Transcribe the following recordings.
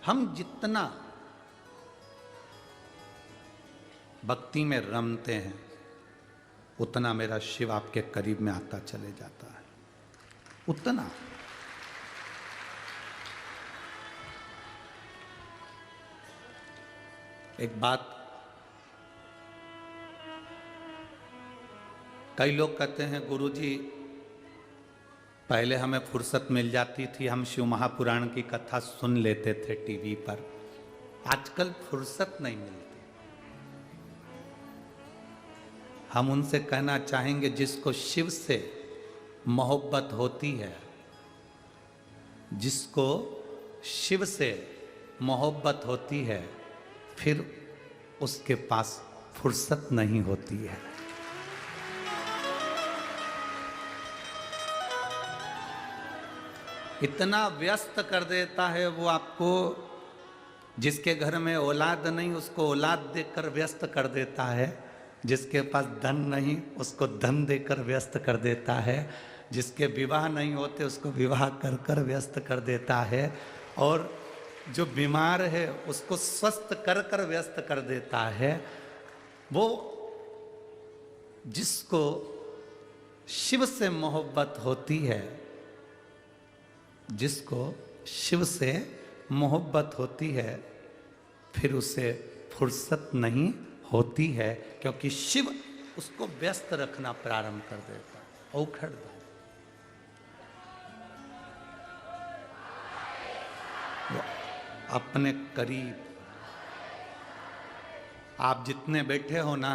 हम जितना भक्ति में रमते हैं उतना मेरा शिव आपके करीब में आता चले जाता है, उतना। एक बात, कई लोग कहते हैं गुरुजी पहले हमें फुर्सत मिल जाती थी, हम शिव महापुराण की कथा सुन लेते थे टीवी पर, आजकल फुर्सत नहीं मिलती। हम उनसे कहना चाहेंगे जिसको शिव से मोहब्बत होती है, जिसको शिव से मोहब्बत होती है, फिर उसके पास फुर्सत नहीं होती है। इतना व्यस्त कर देता है वो आपको, जिसके घर में औलाद नहीं उसको औलाद देकर व्यस्त कर देता है, जिसके पास धन नहीं उसको धन देकर व्यस्त कर देता है, जिसके विवाह नहीं होते उसको विवाह कर कर व्यस्त कर देता है, और जो बीमार है उसको स्वस्थ कर कर व्यस्त कर देता है। वो जिसको शिव से मोहब्बत होती है, जिसको शिव से मोहब्बत होती है, फिर उसे फुर्सत नहीं होती है, क्योंकि शिव उसको व्यस्त रखना प्रारंभ कर देता है, औखड़ दो। वो अपने करीब, आप जितने बैठे हो ना,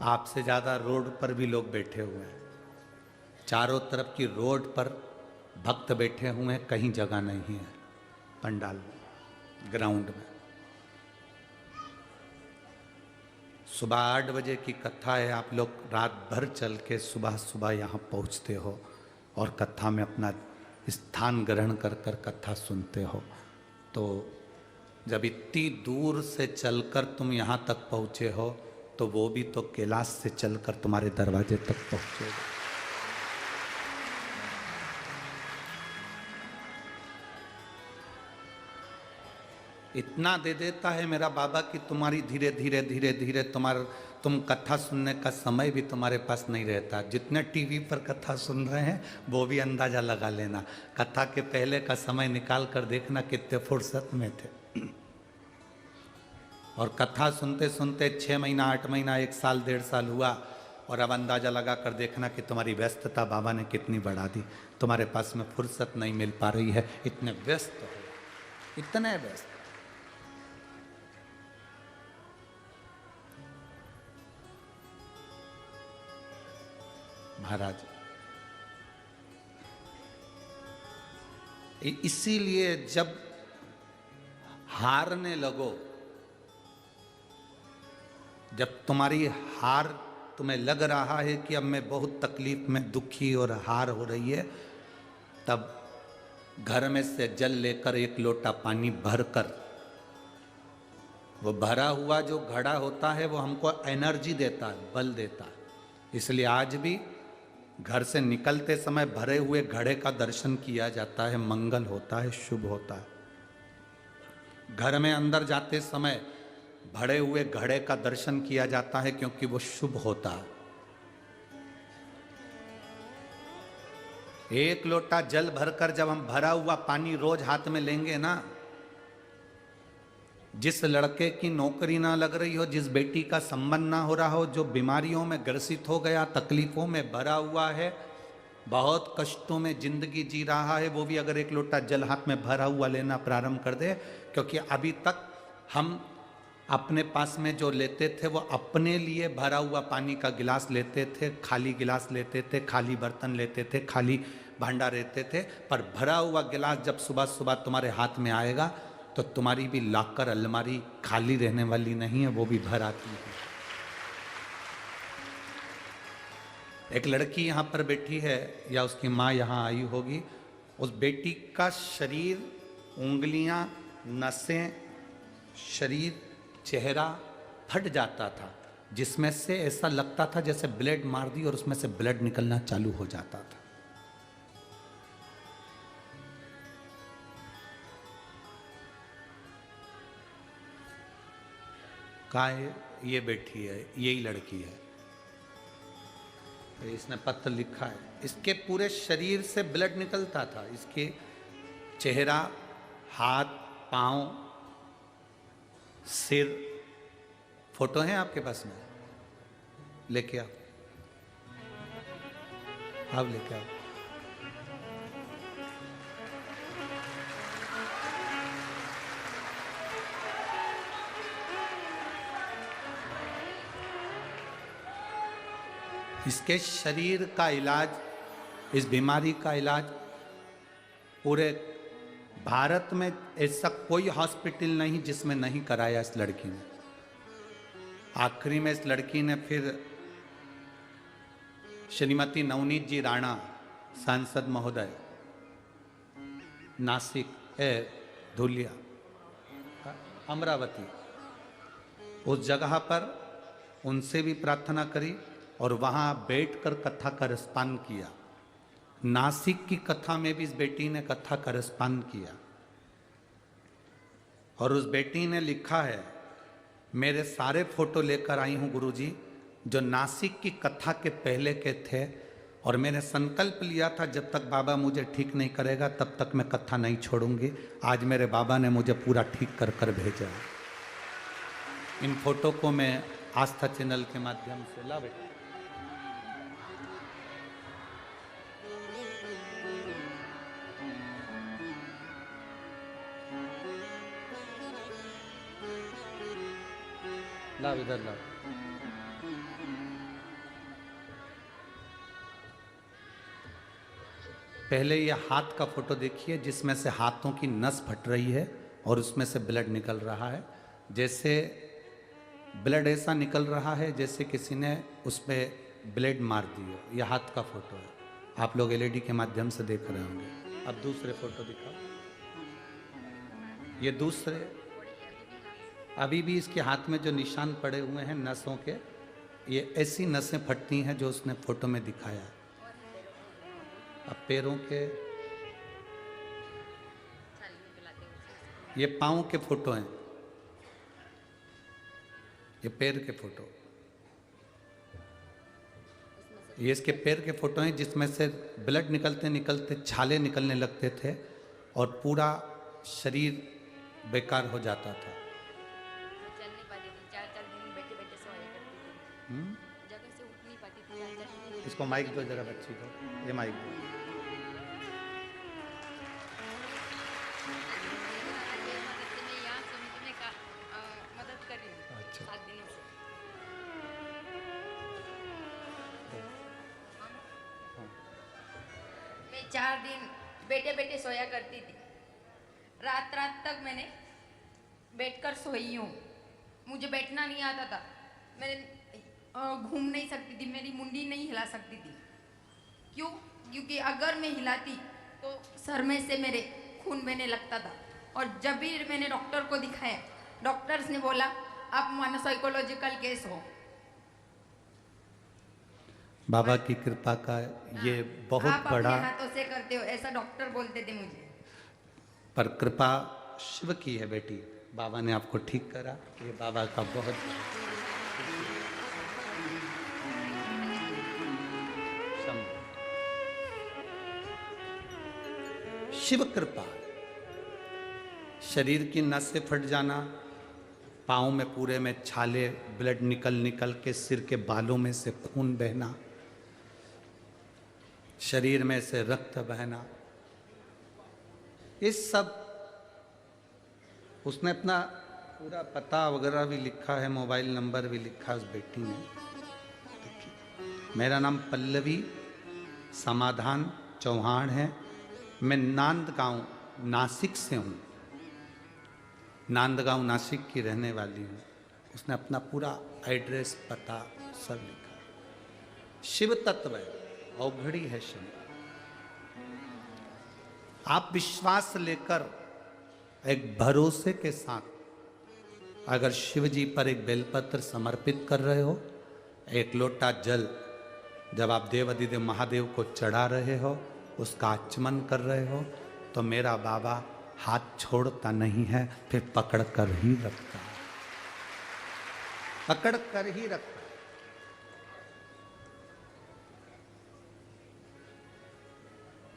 आपसे ज्यादा रोड पर भी लोग बैठे हुए हैं, चारों तरफ की रोड पर भक्त बैठे हुए हैं, कहीं जगह नहीं है पंडाल में, ग्राउंड में। सुबह 8 बजे की कथा है, आप लोग रात भर चल के सुबह सुबह यहाँ पहुँचते हो और कथा में अपना स्थान ग्रहण कर कर कथा सुनते हो। तो जब इतनी दूर से चलकर तुम यहाँ तक पहुँचे हो, तो वो भी तो कैलाश से चलकर तुम्हारे दरवाजे तक पहुँचेगा। इतना दे देता है मेरा बाबा कि तुम्हारी धीरे धीरे धीरे धीरे तुम कथा सुनने का समय भी तुम्हारे पास नहीं रहता। जितने टीवी पर कथा सुन रहे हैं वो भी अंदाजा लगा लेना, कथा के पहले का समय निकाल कर देखना कितने फुर्सत में थे। और कथा सुनते सुनते 6 महीना 8 महीना 1 साल 1.5 साल हुआ, और अब अंदाजा लगा कर देखना कि तुम्हारी व्यस्तता बाबा ने कितनी बढ़ा दी, तुम्हारे पास में फुर्सत नहीं मिल पा रही है, इतने व्यस्त हो, इतने व्यस्त। महाराज इसीलिए जब हारने लगो, जब तुम्हारी हार तुम्हें लग रहा है कि अब मैं बहुत तकलीफ में दुखी और हार हो रही है, तब घर में से जल लेकर 1 लोटा पानी भरकर, वो भरा हुआ जो घड़ा होता है वो हमको एनर्जी देता है, बल देता है। इसलिए आज भी घर से निकलते समय भरे हुए घड़े का दर्शन किया जाता है, मंगल होता है, शुभ होता है। घर में अंदर जाते समय भरे हुए घड़े का दर्शन किया जाता है, क्योंकि वो शुभ होता है। 1 लोटा जल भरकर जब हम भरा हुआ पानी रोज हाथ में लेंगे ना, जिस लड़के की नौकरी ना लग रही हो, जिस बेटी का संबंध ना हो रहा हो, जो बीमारियों में ग्रसित हो गया, तकलीफों में भरा हुआ है, बहुत कष्टों में जिंदगी जी रहा है, वो भी अगर 1 लोटा जल हाथ में भरा हुआ लेना प्रारंभ कर दे, क्योंकि अभी तक हम अपने पास में जो लेते थे वो अपने लिए भरा हुआ पानी का गिलास लेते थे, खाली गिलास लेते थे, खाली बर्तन लेते थे, खाली भांडा लेते थे। पर भरा हुआ गिलास जब सुबह सुबह तुम्हारे हाथ में आएगा तो तुम्हारी भी लॉकर अलमारी खाली रहने वाली नहीं है, वो भी भर आती है। एक लड़की यहाँ पर बैठी है या उसकी माँ यहाँ आई होगी, उस बेटी का शरीर, उंगलियां, नसें, शरीर, चेहरा फट जाता था, जिसमें से ऐसा लगता था जैसे ब्लेड मार दी और उसमें से ब्लड निकलना चालू हो जाता था। कहाँ है? ये बैठी है, यही लड़की है। तो इसने पत्र लिखा है। इसके पूरे शरीर से ब्लड निकलता था। इसके चेहरा, हाथ, पांव, सिर, फोटो है आपके पास में? लेके आओ, आप लेके आओ। इसके शरीर का इलाज, इस बीमारी का इलाज पूरे भारत में ऐसा कोई हॉस्पिटल नहीं जिसमें नहीं कराया इस लड़की ने। आखिरी में इस लड़की ने फिर श्रीमती नवनीत जी राणा, सांसद महोदय, नासिक धुलिया, अमरावती, उस जगह पर उनसे भी प्रार्थना करी और वहाँ बैठकर कथा का रसपान किया। नासिक की कथा में भी इस बेटी ने कथा का रसपान किया और उस बेटी ने लिखा है, मेरे सारे फोटो लेकर आई हूँ गुरुजी, जो नासिक की कथा के पहले के थे, और मैंने संकल्प लिया था जब तक बाबा मुझे ठीक नहीं करेगा तब तक मैं कथा नहीं छोड़ूंगी। आज मेरे बाबा ने मुझे पूरा ठीक कर कर भेजा। इन फोटो को मैं आस्था चैनल के माध्यम से ला बेटा। लाओ, इधर लाओ। पहले ये हाथ का फोटो देखिए जिसमें से हाथों की नस फट रही है और उसमें से ब्लड निकल रहा है। जैसे ब्लड ऐसा निकल रहा है जैसे किसी ने उस पर ब्लेड मार दी हो। यह हाथ का फोटो है, आप लोग एलईडी के माध्यम से देख रहे होंगे। अब दूसरे फोटो दिखाओ। ये दूसरे, अभी भी इसके हाथ में जो निशान पड़े हुए हैं नसों के, ये ऐसी नसें फटती हैं जो उसने फोटो में दिखाया है। अब पैरों के, ये पाँव के फोटो हैं, ये पैर के फोटो, ये इसके पैर के फोटो हैं जिसमें से ब्लड निकलते निकलते छाले निकलने लगते थे और पूरा शरीर बेकार हो जाता था। जगह से उठ नहीं पाती थी। इसको माइक दो जरा बच्ची को, ये माइक दो। मैं यहाँ समिति में मदद कर रही हूँ। अच्छा। 7 दिनों से। मैं 4 दिन बैठे बैठे सोया करती थी। रात रात तक मैंने बैठकर सोई हूँ। मुझे बैठना नहीं आता था। मैंने घूम नहीं सकती थी, मेरी मुंडी नहीं हिला सकती थी। क्यों? क्योंकि अगर मैं हिलाती तो सर में से मेरे खून बहने लगता था। और जब भी मैंने डॉक्टर को दिखाया, डॉक्टर्स ने बोला आप मनोसाइकोलॉजिकल केस हो। बाबा की कृपा का ये बहुत आप बड़ा, अपने हाथों से करते हो, ऐसा डॉक्टर बोलते थे मुझे। पर कृपा शिव की है बेटी। बाबा ने आपको ठीक करा, ये बाबा का बहुत शिव कृपा। शरीर की नस से फट जाना, पाँव में पूरे में छाले, ब्लड निकल निकल के सिर के बालों में से खून बहना, शरीर में से रक्त बहना, इस सब उसने अपना पूरा पता वगैरह भी लिखा है, मोबाइल नंबर भी लिखा है उस बेटी ने। मेरा नाम पल्लवी समाधान चौहान है। मैं नांदगांव नासिक से हूँ, नांदगांव नासिक की रहने वाली हूँ। उसने अपना पूरा एड्रेस पता सब लिखा। शिव तत्व है, अवघड़ी है शिव। आप विश्वास लेकर एक भरोसे के साथ अगर शिव जी पर एक बेलपत्र समर्पित कर रहे हो, एक लोटा जल जब आप देवाधिदेव महादेव को चढ़ा रहे हो, उसका आचमन कर रहे हो, तो मेरा बाबा हाथ छोड़ता नहीं है, फिर पकड़ कर ही रखता है। पकड़ कर ही रखता।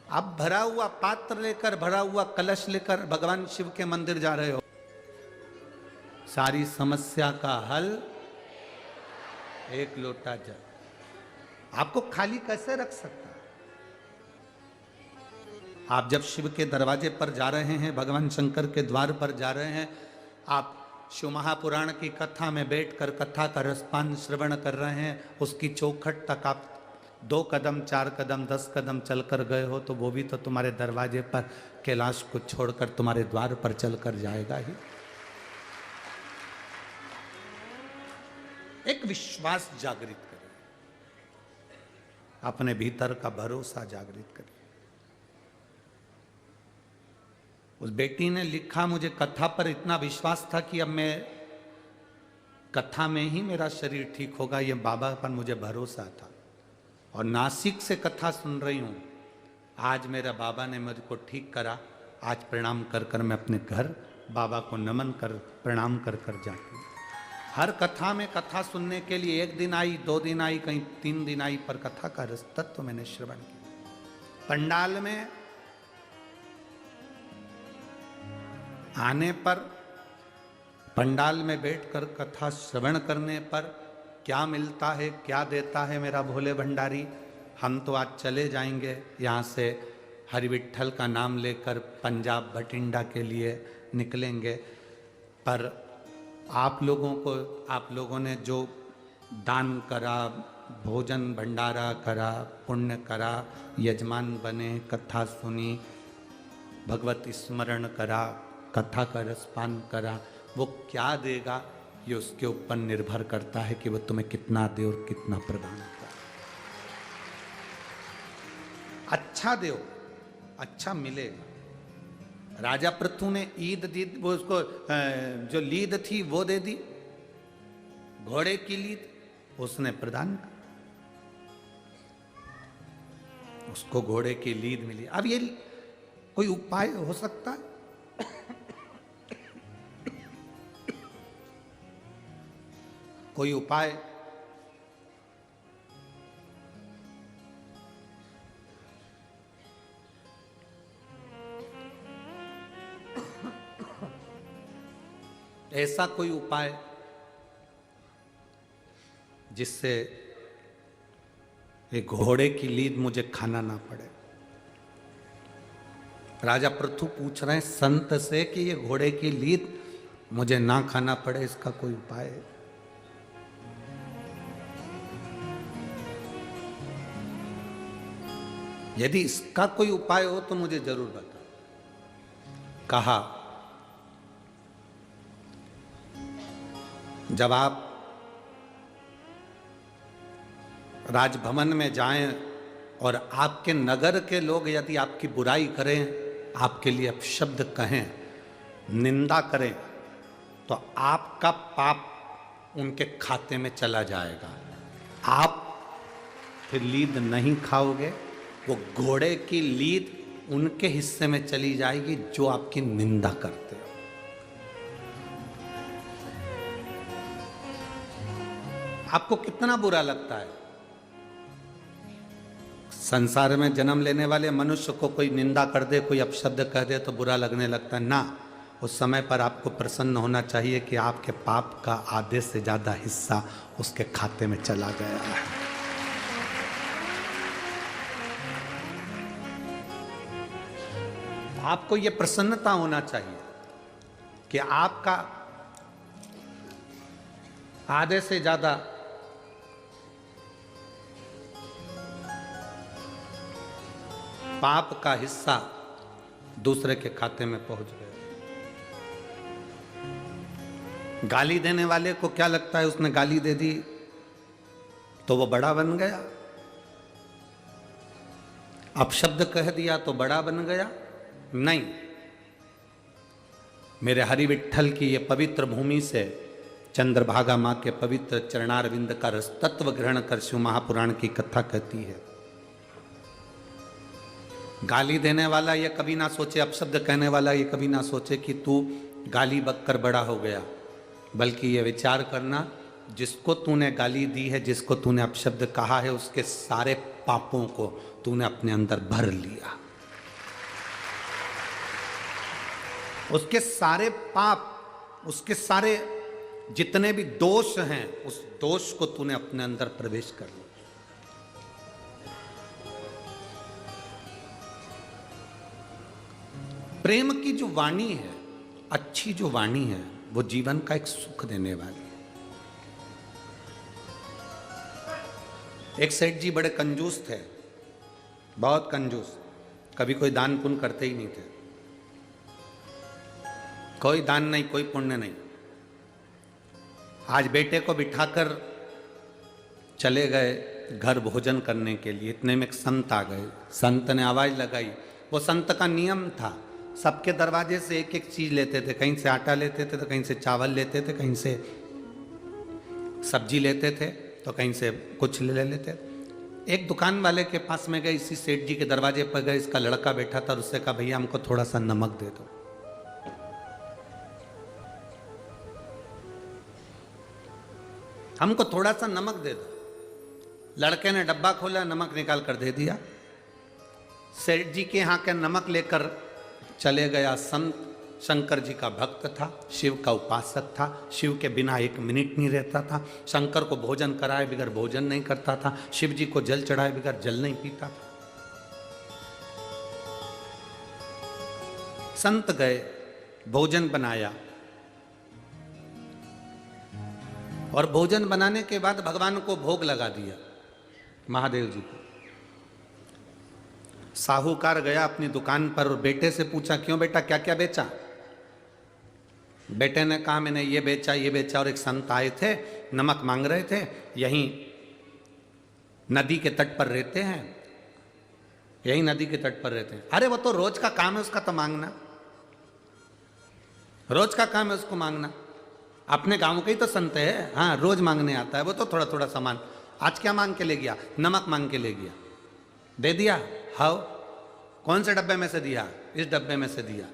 आप भरा हुआ पात्र लेकर, भरा हुआ कलश लेकर भगवान शिव के मंदिर जा रहे हो, सारी समस्या का हल एक लोटा जल। आपको खाली कैसे रख सकता है? आप जब शिव के दरवाजे पर जा रहे हैं, भगवान शंकर के द्वार पर जा रहे हैं, आप शिव महापुराण की कथा में बैठकर कथा का रसपान श्रवण कर रहे हैं, उसकी चौखट तक आप 2 कदम 4 कदम 10 कदम चलकर गए हो, तो वो भी तो तुम्हारे दरवाजे पर कैलाश को छोड़कर तुम्हारे द्वार पर चलकर जाएगा ही। एक विश्वास जागृत करें, अपने भीतर का भरोसा जागृत करें। उस बेटी ने लिखा, मुझे कथा पर इतना विश्वास था कि अब मैं कथा में ही मेरा शरीर ठीक होगा, ये बाबा पर मुझे भरोसा था। और नासिक से कथा सुन रही हूं, आज मेरा बाबा ने मुझको ठीक करा। आज प्रणाम कर कर मैं अपने घर बाबा को नमन कर प्रणाम कर कर जाती हूँ। हर कथा में कथा सुनने के लिए 1 दिन आई, 2 दिन आई, कहीं 3 दिन आई, पर कथा का रस तत्व मैंने श्रवण किया। पंडाल में आने पर, पंडाल में बैठकर कथा श्रवण करने पर क्या मिलता है, क्या देता है मेरा भोले भंडारी। हम तो आज चले जाएंगे यहाँ से, हरि विट्ठल का नाम लेकर पंजाब भटिंडा के लिए निकलेंगे, पर आप लोगों ने जो दान करा, भोजन भंडारा करा, पुण्य करा, यजमान बने, कथा सुनी, भगवत स्मरण करा, कथा का रसपान करा, वो क्या देगा ये उसके ऊपर निर्भर करता है कि वो तुम्हें कितना दे और कितना प्रदान करे। अच्छा दो, अच्छा मिलेगा। राजा पृथु ने ईद दी, वो उसको जो लीद थी वो दे दी, घोड़े की लीद उसने प्रदान कर, उसको घोड़े की लीद मिली। अब ये कोई उपाय हो सकता है? कोई उपाय? ऐसा कोई उपाय जिससे एक घोड़े की लीद मुझे खाना ना पड़े। राजा पृथु पूछ रहे हैं संत से कि ये घोड़े की लीद मुझे ना खाना पड़े, इसका कोई उपाय है? यदि इसका कोई उपाय हो तो मुझे जरूर बताओ। कहा, जब आप राजभवन में जाएं और आपके नगर के लोग यदि आपकी बुराई करें, आपके लिए अपशब्द कहें, निंदा करें, तो आपका पाप उनके खाते में चला जाएगा। आप फिर लीद नहीं खाओगे, वो घोड़े की लीद उनके हिस्से में चली जाएगी जो आपकी निंदा करते हो। आपको कितना बुरा लगता है? संसार में जन्म लेने वाले मनुष्य को कोई निंदा कर दे, कोई अपशब्द कह दे तो बुरा लगने लगता है ना। उस समय पर आपको प्रसन्न होना चाहिए कि आपके पाप का आधे से ज्यादा हिस्सा उसके खाते में चला गया है। आपको यह प्रसन्नता होना चाहिए कि आपका आधे से ज्यादा पाप का हिस्सा दूसरे के खाते में पहुंच गया। गाली देने वाले को क्या लगता है, उसने गाली दे दी तो वो बड़ा बन गया, अपशब्द कह दिया तो बड़ा बन गया? नहीं। मेरे हरि विट्ठल की ये पवित्र भूमि से चंद्रभागा मां के पवित्र चरणारविंद का रस तत्व ग्रहण कर शिव महापुराण की कथा कहती है। गाली देने वाला ये कभी ना सोचे, अपशब्द कहने वाला ये कभी ना सोचे कि तू गाली बककर बड़ा हो गया, बल्कि ये विचार करना जिसको तूने गाली दी है, जिसको तूने अपशब्द कहा है, उसके सारे पापों को तूने अपने अंदर भर लिया। उसके सारे पाप, उसके सारे जितने भी दोष हैं, उस दोष को तूने अपने अंदर प्रवेश कर लिया। प्रेम की जो वाणी है, अच्छी जो वाणी है, वो जीवन का एक सुख देने वाली है। एक सेठ जी बड़े कंजूस थे, बहुत कंजूस, कभी कोई दान पुण्य करते ही नहीं थे, कोई दान नहीं, कोई पुण्य नहीं। आज बेटे को बिठाकर चले गए घर भोजन करने के लिए, इतने में एक संत आ गए। संत ने आवाज लगाई। वो संत का नियम था, सबके दरवाजे से एक एक चीज लेते थे, कहीं से आटा लेते थे तो कहीं से चावल लेते थे, कहीं से सब्जी लेते थे तो कहीं से कुछ ले लेते। एक दुकान वाले के पास में गए, इसी सेठ जी के दरवाजे पर गए, इसका लड़का बैठा था और उससे कहा भैया हमको थोड़ा सा नमक दे दो। हमको थोड़ा सा नमक दे दो। लड़के ने डब्बा खोला, नमक निकाल कर दे दिया। सेठ जी के यहाँ के नमक लेकर चले गया संत। शंकर जी का भक्त था, शिव का उपासक था, शिव के बिना एक मिनट नहीं रहता था। शंकर को भोजन कराए बगैर भोजन नहीं करता था, शिव जी को जल चढ़ाए बगैर जल नहीं पीता था। संत गए, भोजन बनाया और भोजन बनाने के बाद भगवान को भोग लगा दिया, महादेव जी को। साहूकार गया अपनी दुकान पर और बेटे से पूछा क्यों बेटा, क्या क्या बेचा? बेटे ने कहा मैंने ये बेचा, ये बेचा। और एक संत आए थे, नमक मांग रहे थे, यहीं नदी के तट पर रहते हैं, यहीं नदी के तट पर रहते हैं। अरे वो तो रोज का काम है उसका, तो मांगना, रोज का काम है उसको मांगना। अपने गांव के ही तो संत है, हाँ रोज मांगने आता है वो तो थोड़ा थोड़ा सामान। आज क्या मांग के ले गया? नमक मांग के ले गया, दे दिया। हाउ, कौन से डब्बे में से दिया? इस डब्बे में से दिया।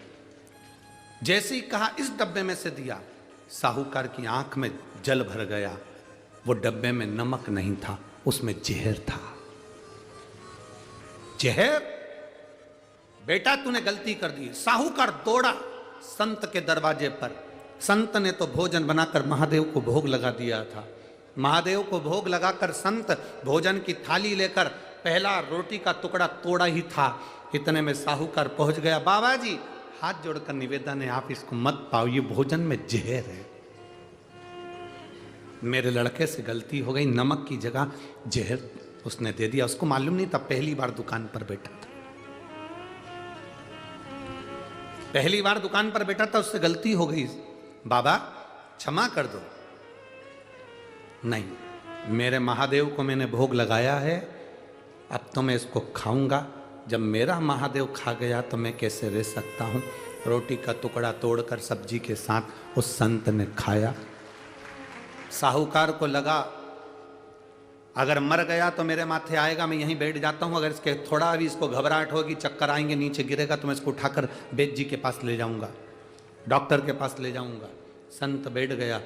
जैसे ही कहा इस डब्बे में से दिया, साहूकार की आंख में जल भर गया। वो डब्बे में नमक नहीं था, उसमें जहर था। जहर? बेटा तूने गलती कर दी। साहूकार दौड़ा संत के दरवाजे पर। संत ने तो भोजन बनाकर महादेव को भोग लगा दिया था। महादेव को भोग लगाकर संत भोजन की थाली लेकर पहला रोटी का टुकड़ा तोड़ा ही था, इतने में साहूकार पहुंच गया। बाबा जी हाथ जोड़कर निवेदन है, आप इसको मत पाओ, ये भोजन में जहर है। मेरे लड़के से गलती हो गई, नमक की जगह जहर उसने दे दिया। उसको मालूम नहीं था, पहली बार दुकान पर बैठा था, पहली बार दुकान पर बैठा था, उससे गलती हो गई। बाबा क्षमा कर दो। नहीं, मेरे महादेव को मैंने भोग लगाया है, अब तो मैं इसको खाऊंगा। जब मेरा महादेव खा गया तो मैं कैसे रह सकता हूँ। रोटी का टुकड़ा तोड़कर सब्जी के साथ उस संत ने खाया। साहूकार को लगा अगर मर गया तो मेरे माथे आएगा, मैं यहीं बैठ जाता हूँ। अगर इसके थोड़ा भी इसको घबराहट होगी, चक्कर आएंगे, नीचे गिरेगा, तो मैं इसको उठाकर वैद्य जी के पास ले जाऊंगा, डॉक्टर के पास ले जाऊंगा। संत बैठ गया।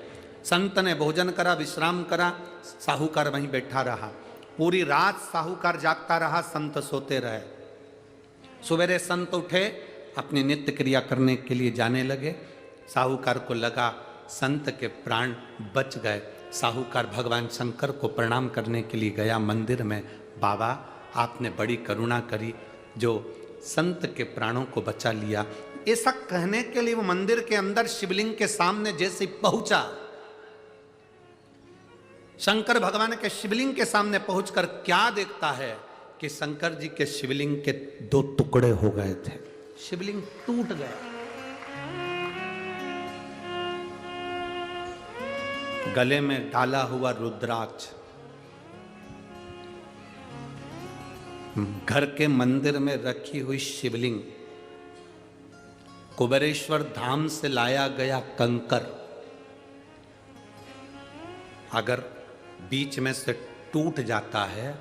संत ने भोजन करा, विश्राम करा, साहूकार वहीं बैठा रहा। पूरी रात साहूकार जागता रहा, संत सोते रहे। सवेरे संत उठे, अपनी नित्य क्रिया करने के लिए जाने लगे। साहूकार को लगा संत के प्राण बच गए। साहूकार भगवान शंकर को प्रणाम करने के लिए गया मंदिर में। बाबा आपने बड़ी करुणा करी, जो संत के प्राणों को बचा लिया। ऐसा कहने के लिए वो मंदिर के अंदर शिवलिंग के सामने जैसे पहुंचा, शंकर भगवान के शिवलिंग के सामने पहुंचकर क्या देखता है कि शंकर जी के शिवलिंग के 2 टुकड़े हो गए थे, शिवलिंग टूट गया। गले में डाला हुआ रुद्राक्ष, घर के मंदिर में रखी हुई शिवलिंग, कुबेरेश्वर धाम से लाया गया कंकर, अगर बीच में से टूट जाता है,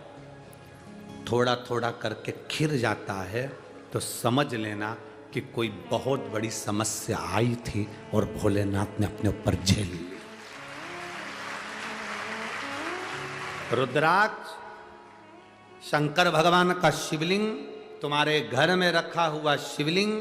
थोड़ा थोड़ा करके खिर जाता है, तो समझ लेना कि कोई बहुत बड़ी समस्या आई थी और भोलेनाथ ने अपने ऊपर झेल ली। रुद्राक्ष शंकर भगवान का शिवलिंग, तुम्हारे घर में रखा हुआ शिवलिंग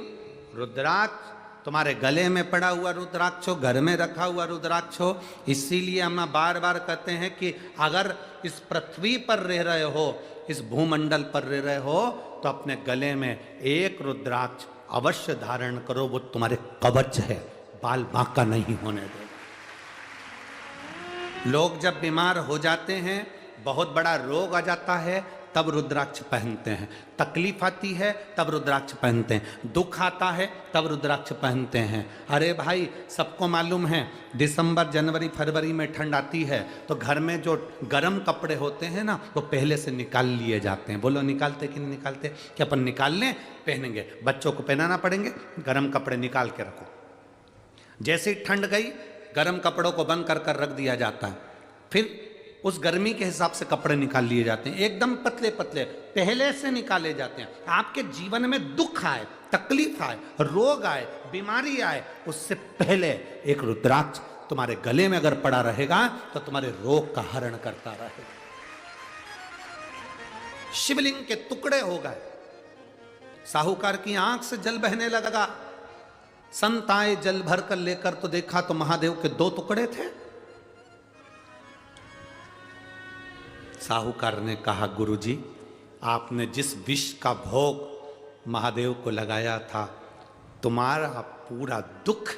रुद्राक्ष, तुम्हारे गले में पड़ा हुआ रुद्राक्ष हो, घर में रखा हुआ रुद्राक्ष हो। इसीलिए हम बार बार कहते हैं कि अगर इस पृथ्वी पर रह रहे हो, इस भूमंडल पर रह रहे हो, तो अपने गले में एक रुद्राक्ष अवश्य धारण करो। वो तुम्हारे कवच है, बाल बांका नहीं होने दो। लोग जब बीमार हो जाते हैं, बहुत बड़ा रोग आ जाता है, तब रुद्राक्ष पहनते हैं। तकलीफ आती है तब रुद्राक्ष पहनते हैं, दुख आता है तब रुद्राक्ष पहनते हैं। अरे भाई, सबको मालूम है दिसंबर जनवरी फरवरी में ठंड आती है तो घर में जो गर्म कपड़े होते हैं ना, वो पहले से निकाल लिए जाते हैं। बोलो निकालते कि नहीं निकालते? कि अपन निकाल लें, पहनेंगे। बच्चों को पहनाना पड़ेंगे, गर्म कपड़े निकाल के रखो। जैसे ही ठंड गई, गर्म कपड़ों को बंद कर कर रख दिया जाता है। फिर उस गर्मी के हिसाब से कपड़े निकाल लिए जाते हैं, एकदम पतले पतले पहले से निकाले जाते हैं। आपके जीवन में दुख आए, तकलीफ आए, रोग आए, बीमारी आए, उससे पहले एक रुद्राक्ष तुम्हारे गले में अगर पड़ा रहेगा तो तुम्हारे रोग का हरण करता रहेगा। शिवलिंग के टुकड़े हो गए। साहूकार की आंख से जल बहने लगा। संत आए जल भर कर लेकर, तो देखा तो महादेव के 2 टुकड़े थे। साहूकार ने कहा, गुरुजी, आपने जिस विष का भोग महादेव को लगाया था, तुम्हारा पूरा दुख,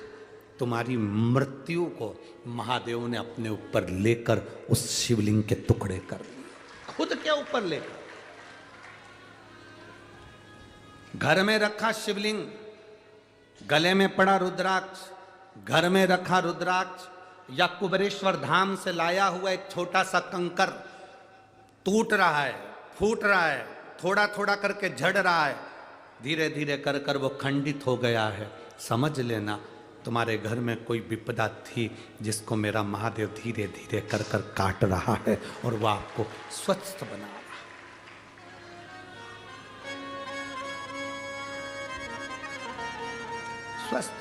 तुम्हारी मृत्यु को महादेव ने अपने ऊपर लेकर उस शिवलिंग के टुकड़े कर लिए, खुद के ऊपर लेकर। घर में रखा शिवलिंग, गले में पड़ा रुद्राक्ष, घर में रखा रुद्राक्ष, या कुबेरेश्वर धाम से लाया हुआ एक छोटा सा कंकर टूट रहा है, फूट रहा है, थोड़ा थोड़ा करके झड़ रहा है, धीरे धीरे कर कर वो खंडित हो गया है, समझ लेना तुम्हारे घर में कोई विपदा थी जिसको मेरा महादेव धीरे धीरे कर कर काट रहा है और वो आपको स्वस्थ बना रहा है। स्वस्थ।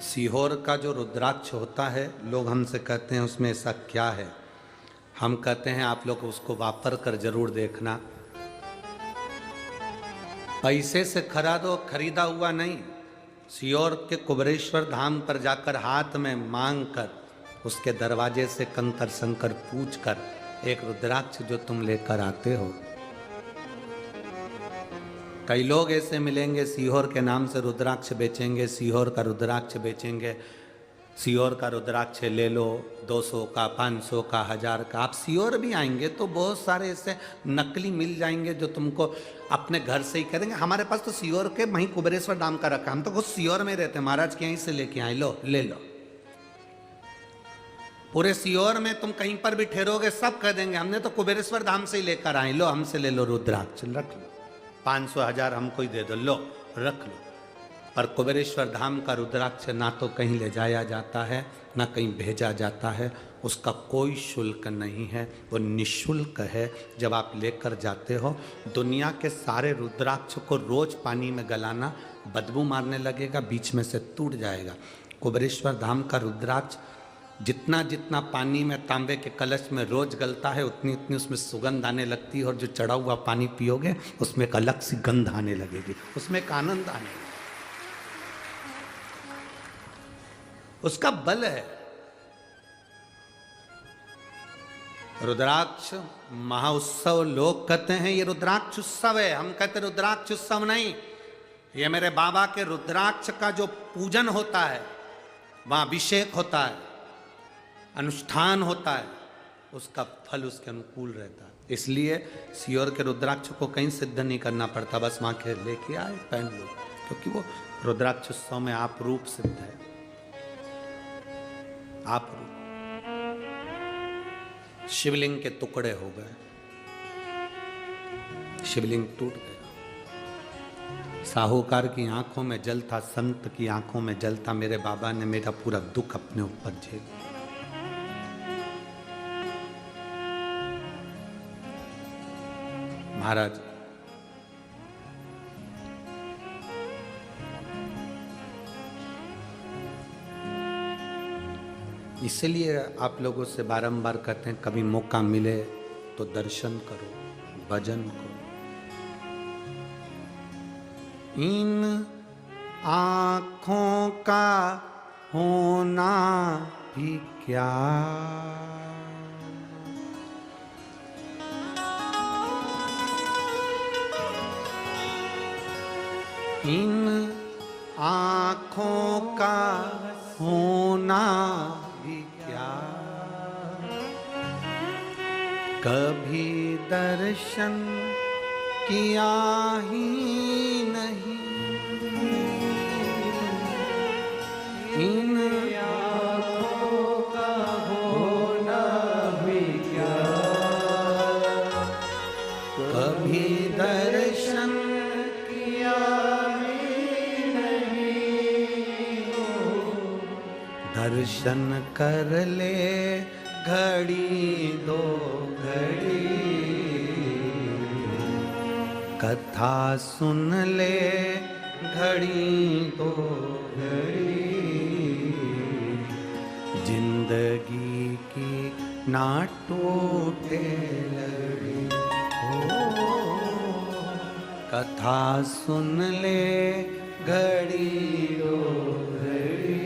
सीहोर का जो रुद्राक्ष होता है, लोग हमसे कहते हैं उसमें ऐसा क्या है। हम कहते हैं आप लोग उसको वापर कर जरूर देखना। पैसे से खरीदा हुआ नहीं, सीहोर के कुबेरेश्वर धाम पर जाकर हाथ में मांग कर, उसके दरवाजे से कंकर संकर पूछ कर एक रुद्राक्ष जो तुम लेकर आते हो। कई लोग ऐसे मिलेंगे, सीहोर के नाम से रुद्राक्ष बेचेंगे, सीहोर का रुद्राक्ष बेचेंगे, सीहोर का रुद्राक्ष ले लो 200 का, 500 का, 1000 का। आप सीहोर भी आएंगे तो बहुत सारे ऐसे नकली मिल जाएंगे जो तुमको अपने घर से ही कह देंगे, हमारे पास तो सीहोर के वहीं कुबेरेश्वर धाम का रखा, हम तो खुद सीहोर में रहते हैं, महाराज के यहीं से लेके आए, लो ले लो। पूरे सीहोर में तुम कहीं पर भी ठहरोगे, सब कह देंगे हमने तो कुबेरेश्वर धाम से ही लेकर आए, लो हमसे ले लो रुद्राक्ष, रख लो, 500 1000 हमको ही दे दो, लो रख लो। पर कुबेरेश्वर धाम का रुद्राक्ष ना तो कहीं ले जाया जाता है, ना कहीं भेजा जाता है, उसका कोई शुल्क नहीं है, वो निःशुल्क है। जब आप लेकर जाते हो, दुनिया के सारे रुद्राक्ष को रोज पानी में गलाना, बदबू मारने लगेगा, बीच में से टूट जाएगा। कुबेरेश्वर धाम का रुद्राक्ष जितना जितना पानी में तांबे के कलश में रोज गलता है, उतनी उतनी उसमें सुगंध आने लगती है, और जो चढ़ा हुआ पानी पियोगे उसमें एक अलग सी गंध आने लगेगी, उसमें एक आनंद आने लगेगा। उसका बल है। रुद्राक्ष महोत्सव लोग कहते हैं ये रुद्राक्ष उत्सव है, हम कहते रुद्राक्ष उत्सव नहीं, ये मेरे बाबा के रुद्राक्ष का जो पूजन होता है, वहां अभिषेक होता है, अनुष्ठान होता है, उसका फल उसके अनुकूल रहता है। इसलिए सीहोर के रुद्राक्ष को कहीं सिद्ध नहीं करना पड़ता, बस वहां के लेके आए पहन लो, क्योंकि वो रुद्राक्ष उत्सव में आप रूप सिद्ध है, आप रूप। शिवलिंग के टुकड़े हो गए, शिवलिंग टूट गया। साहूकार की आंखों में जल था, संत की आंखों में जल था। मेरे बाबा ने मेरा पूरा दुख अपने ऊपर झेल। महाराज इसलिए आप लोगों से बारंबार कहते हैं कभी मौका मिले तो दर्शन करो, भजन करो। इन आँखों का होना भी क्या, इन आँखों का होना भी क्या, कभी दर्शन किया ही नहीं। इन आँखों का होना भी क्या, कभी दर्शन किया ही नहीं। दर्शन कर ले घड़ी दो घड़ी, कथा सुन ले घड़ी दो घड़ी, जिंदगी की ना टूटे लड़ी। ओ कथा सुन ले घड़ी दो घड़ी,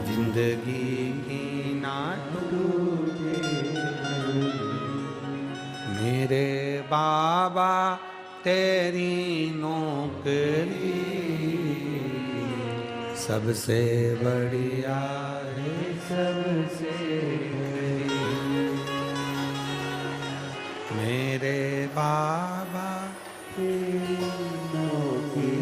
जिंदगी की ना टूटे। मेरे बाबा तेरी नौकरी सबसे बढ़िया है, सबसे बढ़िया। मेरे बाबा तेरी नौकरी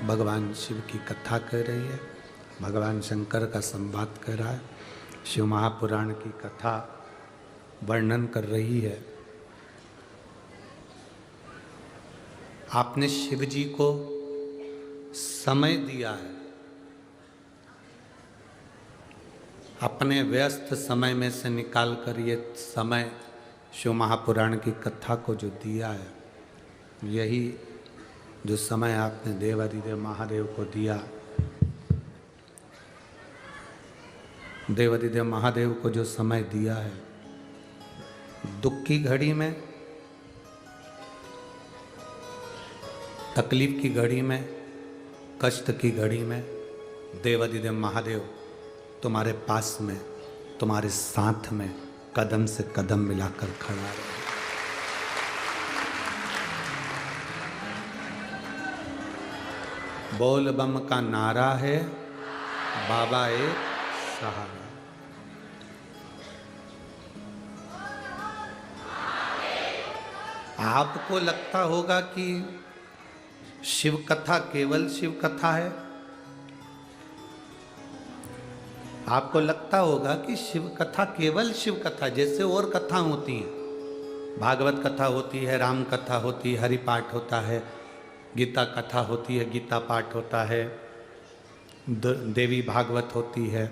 भगवान शिव की कथा कर रही है, भगवान शंकर का संवाद कर रहा है, शिव महापुराण की कथा वर्णन कर रही है। आपने शिव जी को समय दिया है, अपने व्यस्त समय में से निकाल कर ये समय शिव महापुराण की कथा को जो दिया है, यही जो समय आपने देवाधिदेव महादेव को दिया, देवाधिदेव महादेव को जो समय दिया है, दुख की घड़ी में, तकलीफ की घड़ी में, कष्ट की घड़ी में, देवाधिदेव महादेव तुम्हारे पास में, तुम्हारे साथ में कदम से कदम मिलाकर खड़ा है। बोल बम का नारा है, बाबा एक सहारा। आपको लगता होगा कि शिव कथा केवल शिव कथा है, आपको लगता होगा कि शिव कथा केवल शिव कथा, जैसे और कथा होती हैं, भागवत कथा होती है, राम कथा होती है, हरि पाठ होता है, गीता कथा होती है, गीता पाठ होता है, देवी भागवत होती है,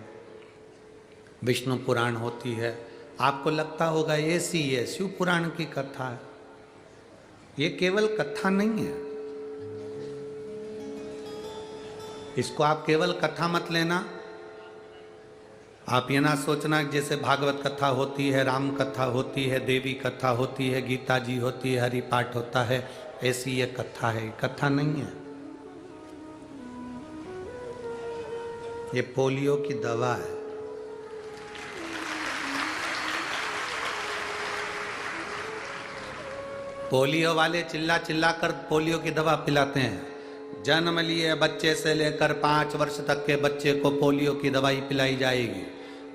विष्णु पुराण होती है। आपको लगता होगा ऐसी है शिव पुराण की कथा है। ये केवल कथा नहीं है, इसको आप केवल कथा मत लेना। आप ये ना सोचना जैसे भागवत कथा होती है, राम कथा होती है, देवी कथा होती है, गीता जी होती है, हरि पाठ होता है, ऐसी ये कथा है। कथा नहीं है, ये पोलियो की दवा है। पोलियो वाले चिल्ला चिल्ला कर पोलियो की दवा पिलाते हैं। जन्म लिए बच्चे से लेकर 5 वर्ष तक के बच्चे को पोलियो की दवाई पिलाई जाएगी।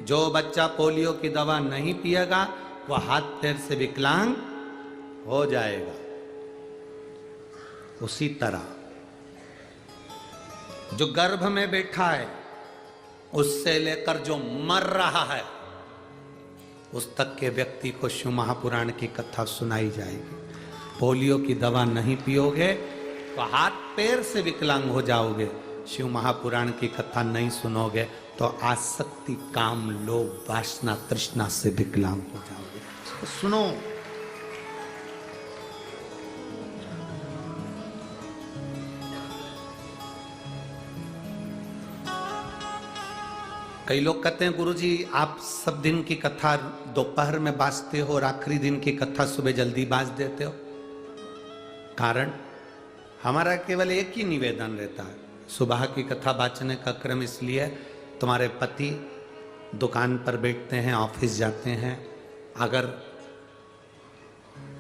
जो बच्चा पोलियो की दवा नहीं पिएगा वह हाथ पैर से विकलांग हो जाएगा। उसी तरह जो गर्भ में बैठा है उससे लेकर जो मर रहा है उस तक के व्यक्ति को शिव महापुराण की कथा सुनाई जाएगी। पोलियो की दवा नहीं पियोगे तो हाथ पैर से विकलांग हो जाओगे। शिव महापुराण की कथा नहीं सुनोगे तो आसक्ति, काम, लोभ, वासना, तृष्णा से विकलांग हो जाओगे। तो सुनो। कई लोग कहते हैं गुरुजी आप सब दिन की कथा दोपहर में बांचते हो और आखिरी दिन की कथा सुबह जल्दी बांच देते हो। कारण हमारा केवल एक ही निवेदन रहता है, सुबह की कथा बांचने का क्रम इसलिए तुम्हारे पति दुकान पर बैठते हैं, ऑफिस जाते हैं। अगर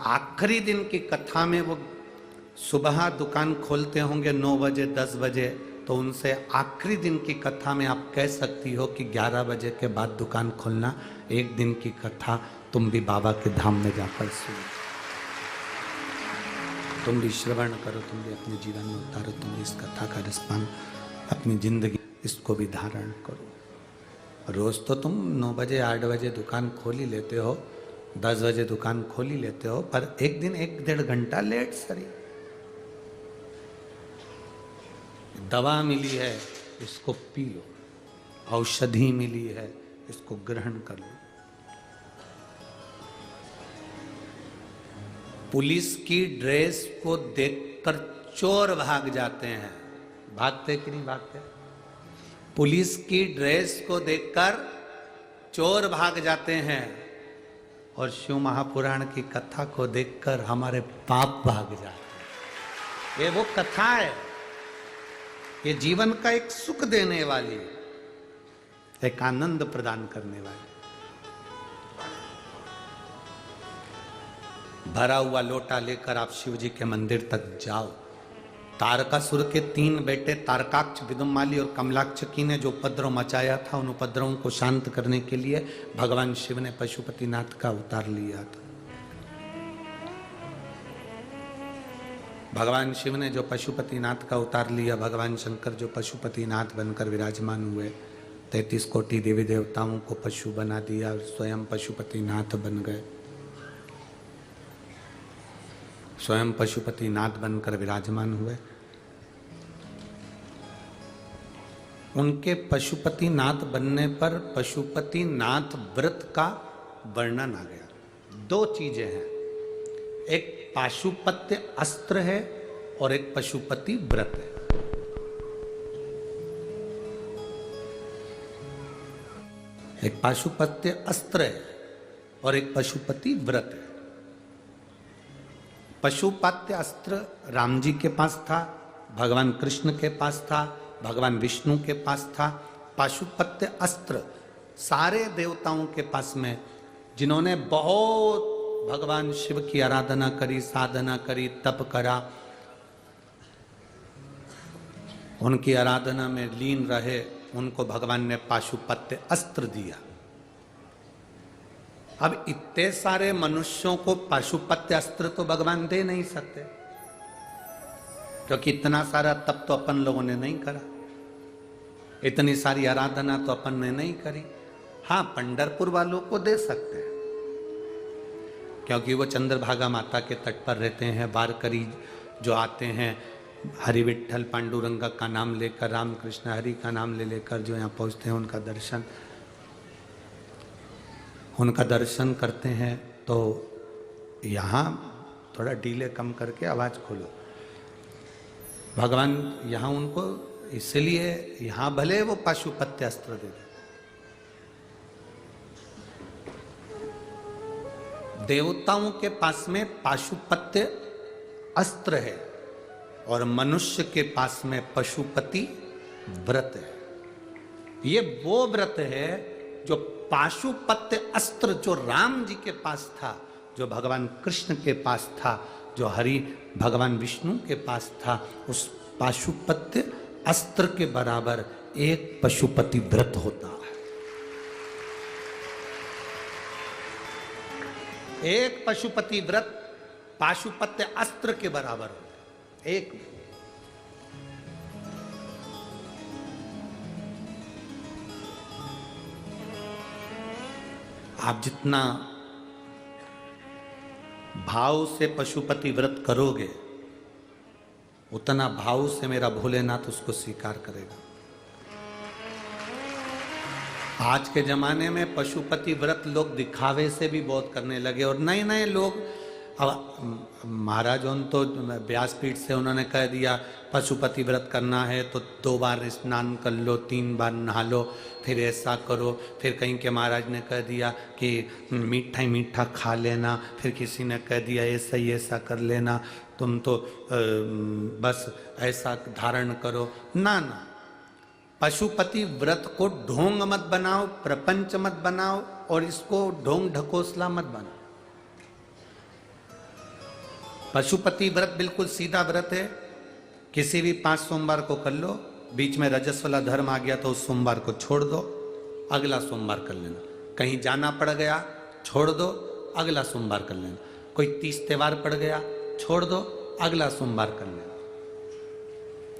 आखिरी दिन की कथा में वो सुबह दुकान खोलते होंगे 9 बजे 10 बजे, तो उनसे आखिरी दिन की कथा में आप कह सकती हो कि 11 बजे के बाद दुकान खोलना, एक दिन की कथा तुम भी बाबा के धाम में जाकर सुनो, तुम भी श्रवण करो, तुम भी अपने जीवन में उतारो, तुम भी इस कथा का रसपान अपनी जिंदगी इसको भी धारण करो। रोज तो तुम 9 बजे 8 बजे दुकान खोल ही लेते हो, 10 बजे दुकान खोल ही लेते हो, पर एक दिन 1-1.5 घंटा लेट सरी। दवा मिली है इसको पी लो, औषधि मिली है इसको ग्रहण कर लो। पुलिस की ड्रेस को देखकर चोर भाग जाते हैं, भागते कि नहीं भागते? पुलिस की ड्रेस को देखकर चोर भाग जाते हैं, और शिव महापुराण की कथा को देखकर हमारे पाप भाग जाते हैं। ये वो कथा है, ये जीवन का एक सुख देने वाली, एक आनंद प्रदान करने वाली। भरा हुआ लोटा लेकर आप शिव जी के मंदिर तक जाओ। तारकासुर के 3 बेटे तारकाक्ष, विदुमाली और कमलाक्षकी ने जो उपद्रव मचाया था, उन उपद्रवों को शांत करने के लिए भगवान शिव ने पशुपतिनाथ का अवतार लिया था। भगवान शिव ने जो पशुपतिनाथ का अवतार लिया, भगवान शंकर जो पशुपतिनाथ बनकर विराजमान हुए, 33 कोटि देवी देवताओं को पशु बना दिया और स्वयं पशुपतिनाथ बन गए। स्वयं पशुपतिनाथ बनकर विराजमान हुए। उनके पशुपतिनाथ बनने पर पशुपतिनाथ व्रत का वर्णन आ गया। 2 चीजें हैं, एक पाशुपत्य अस्त्र है और एक पशुपति व्रत है। एक पाशुपत्य अस्त्र है और एक पशुपति व्रत है। पशुपत्य अस्त्र राम जी के पास था, भगवान कृष्ण के पास था, भगवान विष्णु के पास था। पाशुपत्य अस्त्र सारे देवताओं के पास में, जिन्होंने बहुत भगवान शिव की आराधना करी, साधना करी, तप करा, उनकी आराधना में लीन रहे, उनको भगवान ने पाशुपत्य अस्त्र दिया। अब इतने सारे मनुष्यों को पाशुपत्य अस्त्र तो भगवान दे नहीं सकते, क्योंकि इतना सारा तप तो अपन लोगों ने नहीं करा, इतनी सारी आराधना तो अपन ने नहीं करी। हाँ, पंढरपुर वालों को दे सकते हैं, क्योंकि वो चंद्रभागा माता के तट पर रहते हैं। वारकरी जो आते हैं, हरि विठ्ठल पांडुरंगा का नाम लेकर, राम कृष्ण हरि का नाम ले लेकर जो यहाँ पहुँचते हैं, उनका दर्शन करते हैं। तो यहाँ थोड़ा डीले कम करके आवाज़ खोलो। भगवान यहाँ उनको इसलिए, यहाँ भले वो पाशुपत्य अस्त्र दे दे, देवताओं के पास में पाशुपत्य अस्त्र है और मनुष्य के पास में पशुपति व्रत है। ये वो व्रत है जो पाशुपत्य अस्त्र जो राम जी के पास था, जो भगवान कृष्ण के पास था, जो हरि भगवान विष्णु के पास था, उस पाशुपत्य अस्त्र के बराबर एक पशुपति व्रत होता है। एक पशुपति व्रत पाशुपत्य अस्त्र के बराबर होता है। एक आप जितना भाव से पशुपति व्रत करोगे उतना भाव से मेरा भोलेनाथ उसको स्वीकार करेगा। आज के जमाने में पशुपति व्रत लोग दिखावे से भी बहुत करने लगे और नए नए लोग। अब महाराज उन तो व्यासपीठ से उन्होंने कह दिया पशुपति व्रत करना है तो 2 बार स्नान कर लो, 3 बार नहा लो, फिर ऐसा करो। फिर कहीं के महाराज ने कह दिया कि मीठा ही मीठा खा लेना, फिर किसी ने कह दिया ऐसा ही ऐसा कर लेना, तुम तो बस ऐसा धारण करो। ना ना, पशुपति व्रत को ढोंग मत बनाओ, प्रपंच मत बनाओ और इसको ढोंग ढकोसला मत बनाओ। पशुपति व्रत बिल्कुल सीधा व्रत है। किसी भी 5 सोमवार को कर लो, बीच में रजस वाला धर्म आ गया तो उस सोमवार को छोड़ दो, अगला सोमवार कर लेना। कहीं जाना पड़ गया छोड़ दो, अगला सोमवार कर लेना। कोई 30 त्योहार पड़ गया छोड़ दो, अगला सोमवार कर लेना।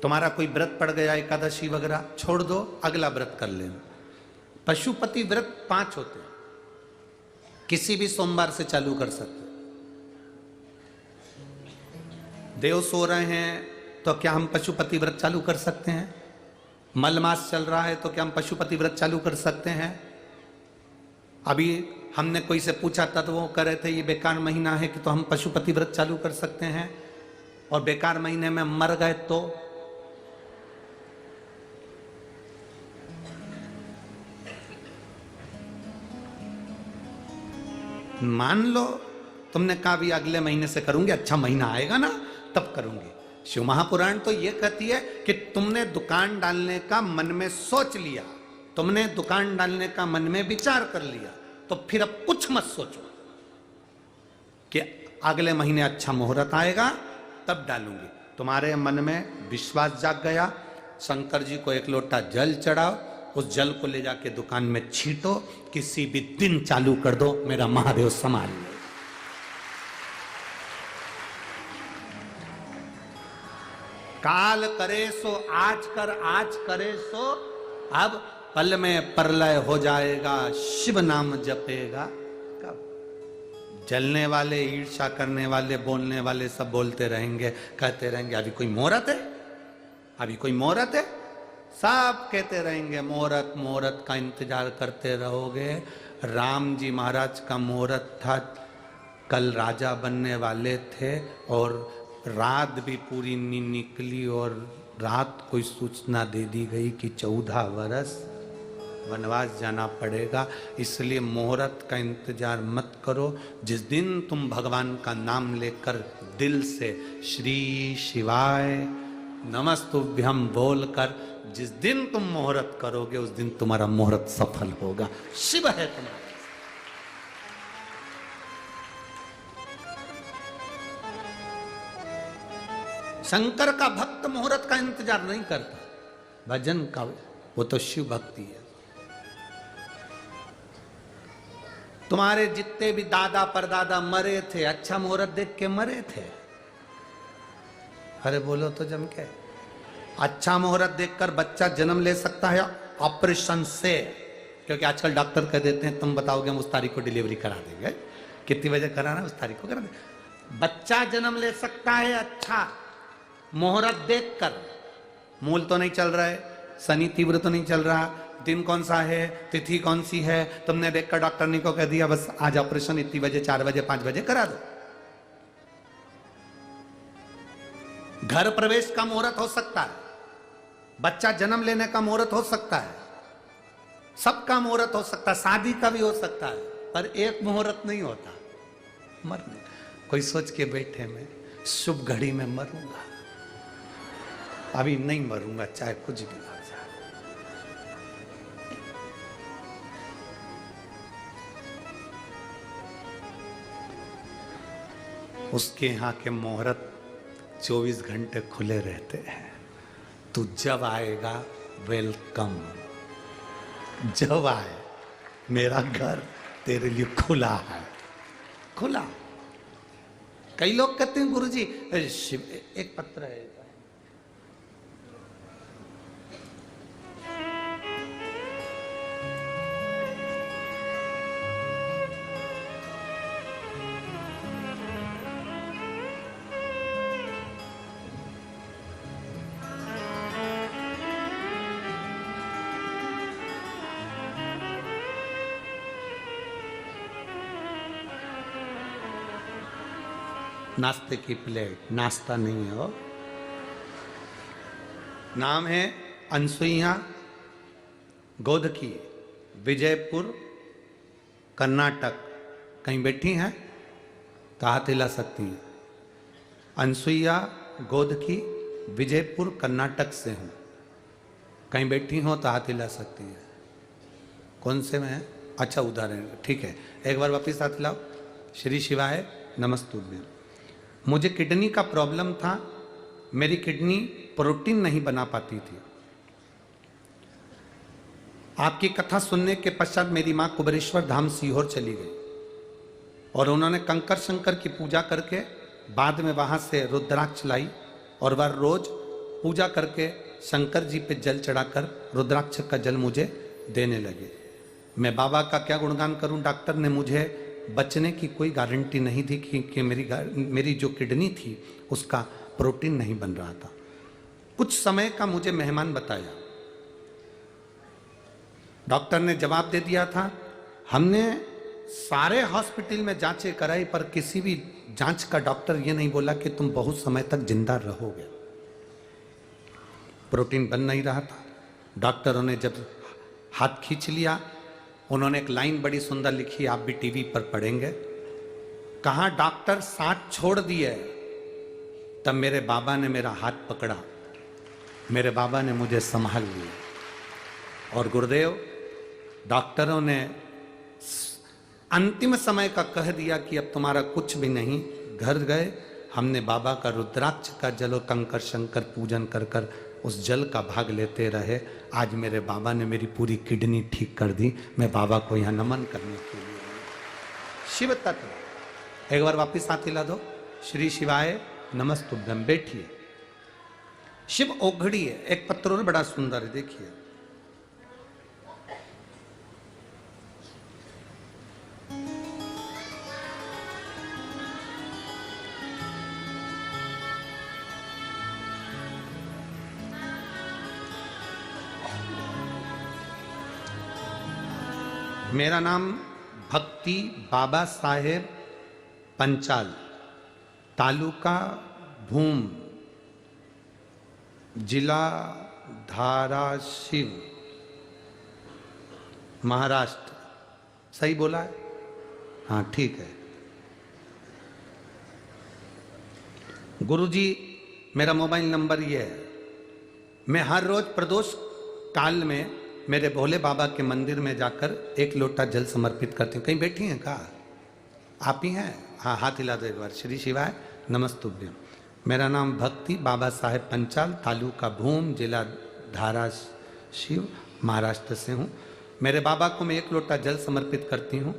तुम्हारा कोई व्रत पड़ गया एकादशी वगैरह छोड़ दो, अगला व्रत कर लेना। पशुपति व्रत 5 होते हैं, किसी भी सोमवार से चालू कर सकते। देव सो रहे हैं तो क्या हम पशुपति व्रत चालू कर सकते हैं? मलमास चल रहा है तो क्या हम पशुपति व्रत चालू कर सकते हैं? अभी हमने कोई से पूछा था तो वो कह रहे थे ये बेकार महीना है कि तो हम पशुपति व्रत चालू कर सकते हैं, और बेकार महीने में मर गए तो? मान लो तुमने कहा भी अगले महीने से करूंगी, अच्छा महीना आएगा ना तब करूंगी। शिव महापुराण तो यह कहती है कि तुमने दुकान डालने का मन में सोच लिया, तुमने दुकान डालने का मन में विचार कर लिया, तो फिर अब कुछ मत सोचो कि अगले महीने अच्छा मुहूर्त आएगा तब डालूंगी। तुम्हारे मन में विश्वास जाग गया, शंकर जी को 1 लोटा जल चढ़ाओ, उस जल को ले जाके दुकान में छींटो, किसी भी दिन चालू कर दो, मेरा महादेव संभाल लो। काल करे सो आज कर, आज करे सो अब, पल में प्रलय हो जाएगा, शिव नाम जपेगा कब? जलने वाले, ईर्ष्या करने वाले, बोलने वाले सब बोलते रहेंगे, कहते रहेंगे अभी कोई मुहूर्त है, अभी कोई मुहूर्त है, सब कहते रहेंगे मुहूर्त मुहूर्त का इंतजार करते रहोगे। राम जी महाराज का मुहूर्त था, कल राजा बनने वाले थे और रात भी पूरी नहीं निकली और रात कोई सूचना दे दी गई कि 14 वर्ष वनवास जाना पड़ेगा। इसलिए मुहूर्त का इंतजार मत करो। जिस दिन तुम भगवान का नाम लेकर दिल से श्री शिवाय नमस्तुभ्यम बोलकर जिस दिन तुम मुहूर्त करोगे उस दिन तुम्हारा मुहूर्त सफल होगा। शिव है तुम्हारा। शंकर का भक्त मुहूर्त का इंतजार नहीं करता, भजन का, वो तो शिव भक्ति है। तुम्हारे जितने भी दादा परदादा मरे थे अच्छा मुहूर्त देख के मरे थे। अरे बोलो तो जम के, अच्छा मुहूर्त देखकर बच्चा जन्म ले सकता है ऑपरेशन से, क्योंकि आजकल डॉक्टर कह देते हैं तुम बताओगे हम उस तारीख को डिलीवरी करा देंगे, कितनी बजे कराना उस तारीख को करा देंगे। बच्चा जन्म ले सकता है अच्छा मुहूर्त देखकर। मूल तो नहीं चल रहा है, शनि तीव्र तो नहीं चल रहा, दिन कौन सा है, तिथि कौन सी है, तुमने देखकर डॉक्टर ने को कह दिया बस आज ऑपरेशन इतनी बजे, 4 बजे 5 बजे करा दो। घर प्रवेश का मुहूर्त हो सकता है, बच्चा जन्म लेने का मुहूर्त हो सकता है, सबका मुहूर्त हो सकता है, शादी का भी हो सकता है, पर एक मुहूर्त नहीं होता मरने। कोई सोच के बैठे मैं शुभ घड़ी में मरूंगा, अभी नहीं मरूंगा चाहे कुछ भी हो जाए। उसके यहां के मुहूर्त 24 घंटे खुले रहते हैं। तू जब आएगा वेलकम, जब आए मेरा घर तेरे लिए खुला है, खुला। कई लोग कहते हैं गुरुजी शिव, एक पत्र है, नाश्ते की प्लेट, नाश्ता नहीं है वो। नाम है अनसुईया गोदकी, विजयपुर कर्नाटक। कहीं बैठी हैं तो हाथ हिला सकती हैं। अनसुईया गोदकी, विजयपुर कर्नाटक से हूँ। कहीं बैठी हो तो हाथ हिला सकती हैं। कौन से में है? अच्छा उधर है, ठीक है। एक बार वापिस हाथ हिलाओ। श्री शिवाय नमस्तुभ्यं। मुझे किडनी का प्रॉब्लम था, मेरी किडनी प्रोटीन नहीं बना पाती थी। आपकी कथा सुनने के पश्चात मेरी माँ कुबेरेश्वर धाम सीहोर चली गई और उन्होंने कंकर शंकर की पूजा करके बाद में वहां से रुद्राक्ष लाई और वह रोज पूजा करके शंकर जी पे जल चढ़ाकर रुद्राक्ष का जल मुझे देने लगे। मैं बाबा का क्या गुणगान करूं। डॉक्टर ने मुझे बचने की कोई गारंटी नहीं थी कि मेरी जो किडनी थी उसका प्रोटीन नहीं बन रहा था। कुछ समय का मुझे मेहमान बताया। डॉक्टर ने जवाब दे दिया था, हमने सारे हॉस्पिटल में जांचें कराई पर किसी भी जांच का डॉक्टर ये नहीं बोला कि तुम बहुत समय तक जिंदा रहोगे। प्रोटीन बन नहीं रहा था। डॉक्टरों ने जब हाथ खींच लिया, उन्होंने एक लाइन बड़ी सुंदर लिखी, आप भी टीवी पर पढ़ेंगे। कहा डॉक्टर साथ छोड़ दिए। तब मेरे बाबा ने मेरा हाथ पकड़ा, मेरे बाबा ने मुझे संभाल लिया। और गुरुदेव डॉक्टरों ने अंतिम समय का कह दिया कि अब तुम्हारा कुछ भी नहीं। घर गए, हमने बाबा का रुद्राक्ष का जल और कंकर शंकर पूजन कर कर उस जल का भाग लेते रहे। आज मेरे बाबा ने मेरी पूरी किडनी ठीक कर दी। मैं बाबा को यहाँ नमन करने के लिए। शिव तत्व एक बार वापिस हाथ हिला दो। श्री शिवाय नमस्तुभ्यं। बैठिए। शिव ओघड़ी है, एक पत्रों बड़ा सुंदर है, देखिए। मेरा नाम भक्ति बाबा साहेब पंचाल, तालुका भूम, जिला धाराशिव, महाराष्ट्र। सही बोला है? हाँ ठीक है। गुरुजी मेरा मोबाइल नंबर ये है। मैं हर रोज प्रदोष काल में मेरे भोले बाबा के मंदिर में जाकर एक लोटा जल समर्पित करती हूँ। कहीं बैठी हैं का? आप ही हैं? हाँ हाथ हिला दो एक बार। श्री शिवाय नमस्तुभ्यं। मेरा नाम भक्ति बाबा साहेब पंचाल, तालुका भूम, जिला धाराशिव, महाराष्ट्र से हूँ। मेरे बाबा को मैं एक लोटा जल समर्पित करती हूँ।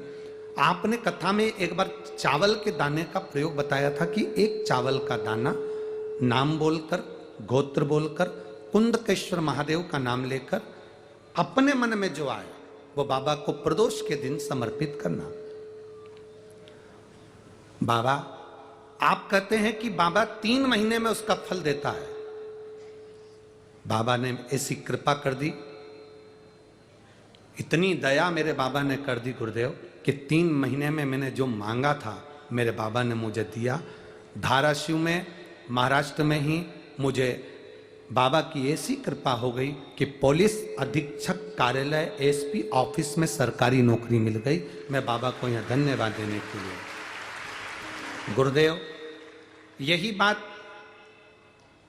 आपने कथा में एक बार चावल के दाने का प्रयोग बताया था कि एक चावल का दाना नाम बोलकर, गोत्र बोलकर, कुंदकेश्वर महादेव का नाम लेकर अपने मन में जो आए वो बाबा को प्रदोष के दिन समर्पित करना। बाबा आप कहते हैं कि बाबा 3 महीने में उसका फल देता है। बाबा ने ऐसी कृपा कर दी, इतनी दया मेरे बाबा ने कर दी गुरुदेव कि 3 महीने में मैंने जो मांगा था मेरे बाबा ने मुझे दिया। धाराशिव में, महाराष्ट्र में ही मुझे बाबा की ऐसी कृपा हो गई कि पुलिस अधीक्षक कार्यालय एसपी ऑफिस में सरकारी नौकरी मिल गई। मैं बाबा को यहाँ धन्यवाद देने के लिए। गुरुदेव यही बात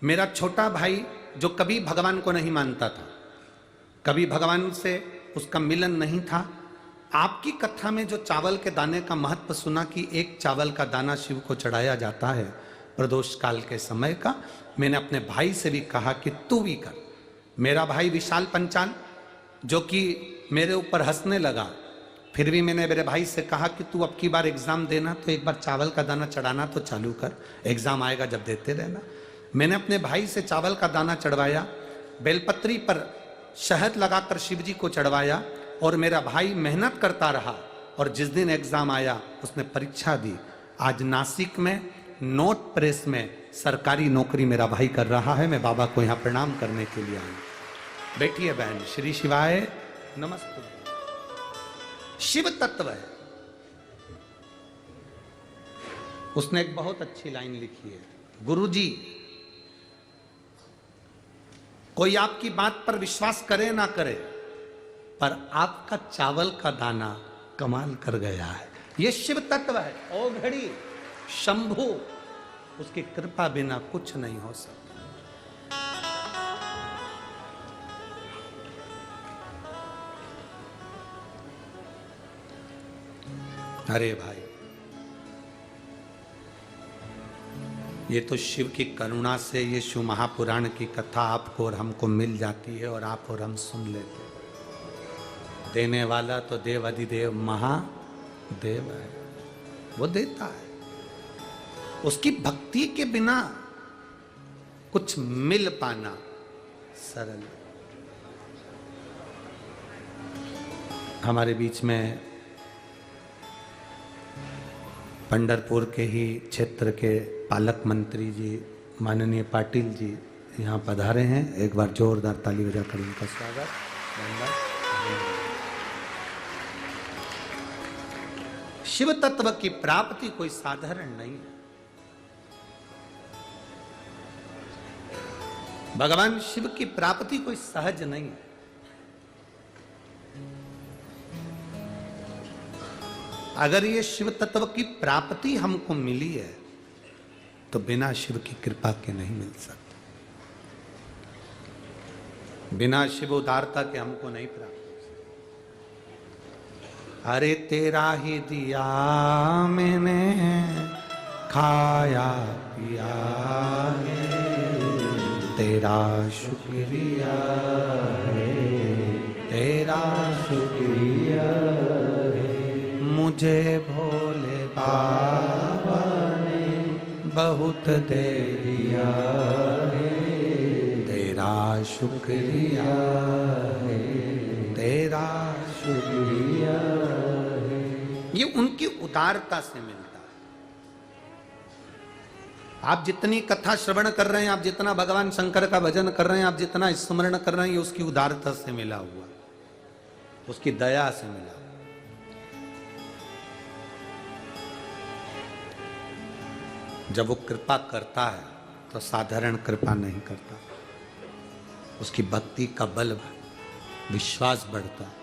मेरा छोटा भाई जो कभी भगवान को नहीं मानता था, कभी भगवान से उसका मिलन नहीं था, आपकी कथा में जो चावल के दाने का महत्व सुना कि एक चावल का दाना शिव को चढ़ाया जाता है प्रदोष काल के समय का, मैंने अपने भाई से भी कहा कि तू भी कर। मेरा भाई विशाल पंचाल जो कि मेरे ऊपर हंसने लगा, फिर भी मैंने मेरे भाई से कहा कि तू अब की बार एग्जाम देना तो एक बार चावल का दाना चढ़ाना तो चालू कर, एग्जाम आएगा जब देते रहना। मैंने अपने भाई से चावल का दाना चढ़वाया, बेलपत्री पर शहद लगाकर शिव जी को चढ़वाया और मेरा भाई मेहनत करता रहा और जिस दिन एग्जाम आया उसने परीक्षा दी। आज नासिक में नोट प्रेस में सरकारी नौकरी मेरा भाई कर रहा है। मैं बाबा को यहाँ प्रणाम करने के लिए आया। बैठिए बहन। श्री शिवाय नमस्ते। शिव तत्व है उसने एक बहुत अच्छी लाइन लिखी है, गुरुजी कोई आपकी बात पर विश्वास करे ना करे, पर आपका चावल का दाना कमाल कर गया है। ये शिव तत्व है। ओ घड़ी शंभु, उसकी कृपा बिना कुछ नहीं हो सकता। अरे भाई, ये तो शिव की करुणा से ये शिव महापुराण की कथा आपको और हमको मिल जाती है और आप और हम सुन लेते हैं। देने वाला तो देव अधिदेव महादेव है, वो देता है। उसकी भक्ति के बिना कुछ मिल पाना सरल। हमारे बीच में पंढरपुर के ही क्षेत्र के पालक मंत्री जी माननीय पाटिल जी यहाँ पधारे हैं। एक बार जोरदार ताली बजाकर उनका स्वागत। शिव तत्व की प्राप्ति कोई साधारण नहीं है। भगवान शिव की प्राप्ति कोई सहज नहीं है। अगर ये शिव तत्व की प्राप्ति हमको मिली है तो बिना शिव की कृपा के नहीं मिल सकती। बिना शिव उदारता के हमको नहीं प्राप्त हो सकती। अरे तेरा ही दिया मैंने खाया पिया है, तेरा शुक्रिया है, तेरा शुक्रिया है। मुझे भोले बाबा ने बहुत दे दिया है, तेरा शुक्रिया है, तेरा शुक्रिया है। ये उनकी उदारता से मिलता है। आप जितनी कथा श्रवण कर रहे हैं, आप जितना भगवान शंकर का भजन कर रहे हैं, आप जितना स्मरण कर रहे हैं, ये उसकी उदारता से मिला हुआ, उसकी दया से मिला। जब वो कृपा करता है तो साधारण कृपा नहीं करता, उसकी भक्ति का बल, विश्वास बढ़ता है।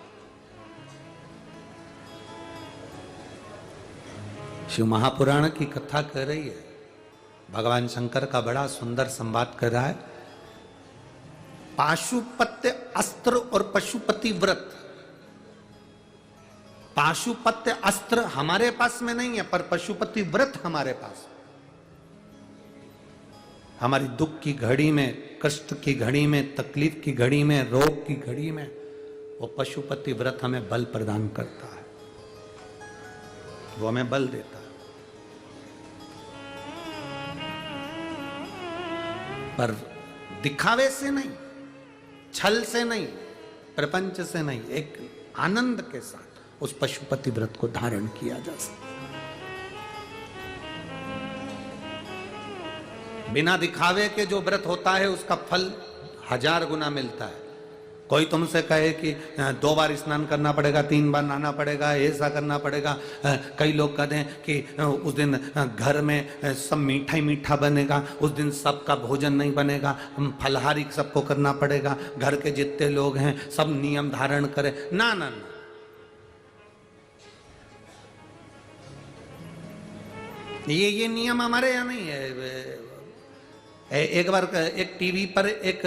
शिव महापुराण की कथा कह रही है, भगवान शंकर का बड़ा सुंदर संवाद कर रहा है। पाशुपत्य अस्त्र और पशुपति व्रत। पाशुपत्य अस्त्र हमारे पास में नहीं है, पर पशुपति व्रत हमारे पास। हमारी दुख की घड़ी में, कष्ट की घड़ी में, तकलीफ की घड़ी में, रोग की घड़ी में वो पशुपति व्रत हमें बल प्रदान करता है, वो हमें बल देता है। पर दिखावे से नहीं, छल से नहीं, प्रपंच से नहीं, एक आनंद के साथ उस पशुपति व्रत को धारण किया जा सकता। बिना दिखावे के जो व्रत होता है उसका फल 1000 गुना मिलता है। कोई तुमसे कहे कि 2 बार स्नान करना पड़ेगा, 3 बार नहाना पड़ेगा, ऐसा करना पड़ेगा। कई लोग कहते हैं कि उस दिन घर में सब मीठा ही मीठा बनेगा, उस दिन सबका भोजन नहीं बनेगा, फलहारी सबको करना पड़ेगा, घर के जितने लोग हैं सब नियम धारण करें। ना ना ना, ये नियम हमारे यहाँ नहीं है। एक बार एक टीवी पर एक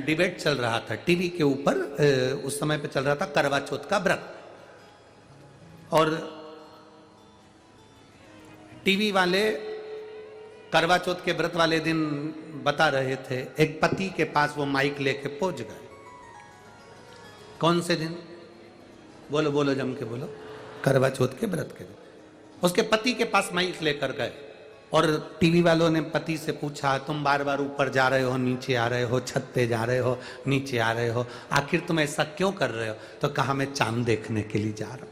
डिबेट चल रहा था, टीवी के ऊपर उस समय पे चल रहा था करवा चौथ का व्रत, और टीवी वाले करवा चौथ के व्रत वाले दिन बता रहे थे। एक पति के पास वो माइक लेके पहुंच गए। कौन से दिन? बोलो बोलो, जम के बोलो। करवा चौथ के व्रत के दिन उसके पति के पास माइक लेकर गए और टीवी वालों ने पति से पूछा, तुम बार बार ऊपर जा रहे हो, नीचे आ रहे हो, छत पे जा रहे हो, नीचे आ रहे हो, आखिर तुम ऐसा क्यों कर रहे हो? तो कहा, मैं चांद देखने के लिए जा रहा हूं।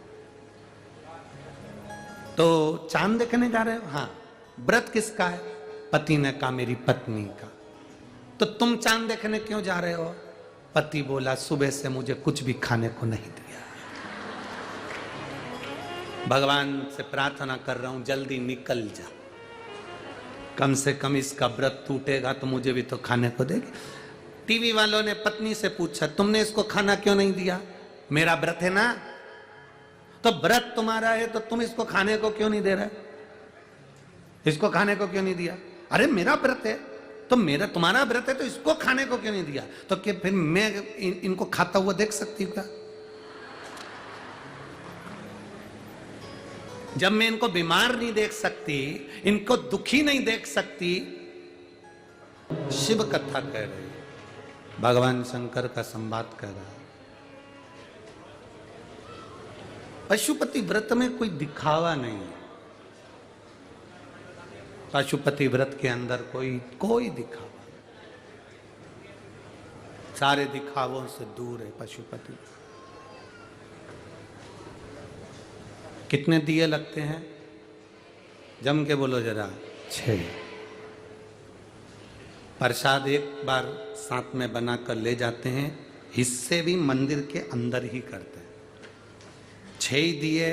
तो चांद देखने जा रहे हो? हाँ। व्रत किसका है? पति ने कहा, मेरी पत्नी का। तो तुम चांद देखने क्यों जा रहे हो? पति बोला, सुबह से मुझे कुछ भी खाने को नहीं दिया, भगवान से प्रार्थना कर रहा हूं जल्दी निकल जा। कम से कम इसका व्रत टूटेगा तो मुझे भी तो खाने को देगी। टीवी वालों ने पत्नी से पूछा, तुमने इसको खाना क्यों नहीं दिया? मेरा व्रत है ना। तो व्रत तुम्हारा है तो तुम इसको खाने को क्यों नहीं दे रहे? इसको खाने को क्यों नहीं दिया? अरे मेरा व्रत है तो मेरा तुम्हारा व्रत है तो इसको खाने को क्यों नहीं दिया? तो क्या फिर मैं इनको खाता हुआ देख सकती हूँ क्या? जब मैं इनको बीमार नहीं देख सकती, इनको दुखी नहीं देख सकती, शिव कथा कह रही, भगवान शंकर का संवाद कह रहा है। पशुपति व्रत में कोई दिखावा नहीं है। पशुपति व्रत के अंदर कोई दिखावा, सारे दिखावों से दूर है पशुपति। कितने दिए लगते हैं? जम के बोलो जरा। 6। प्रसाद एक बार साथ में बनाकर ले जाते हैं, हिस्से भी मंदिर के अंदर ही करते हैं। 6 दिए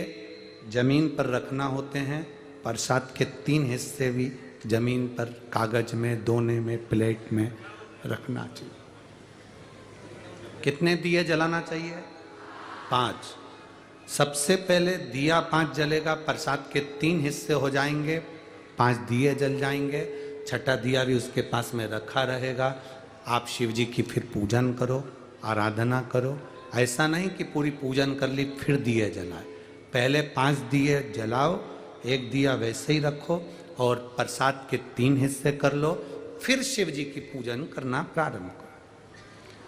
जमीन पर रखना होते हैं, प्रसाद के 3 हिस्से भी जमीन पर कागज में, दोने में, प्लेट में रखना चाहिए। कितने दिए जलाना चाहिए? 5। सबसे पहले दिया 5 जलेगा, प्रसाद के 3 हिस्से हो जाएंगे, 5 दिए जल जाएंगे, छठा दिया भी उसके पास में रखा रहेगा। आप शिव जी की फिर पूजन करो, आराधना करो। ऐसा नहीं कि पूरी पूजन कर ली फिर दिए जलाए। पहले 5 दिए जलाओ, 1 दिया वैसे ही रखो और प्रसाद के 3 हिस्से कर लो, फिर शिव जी की पूजन करना प्रारंभ करो।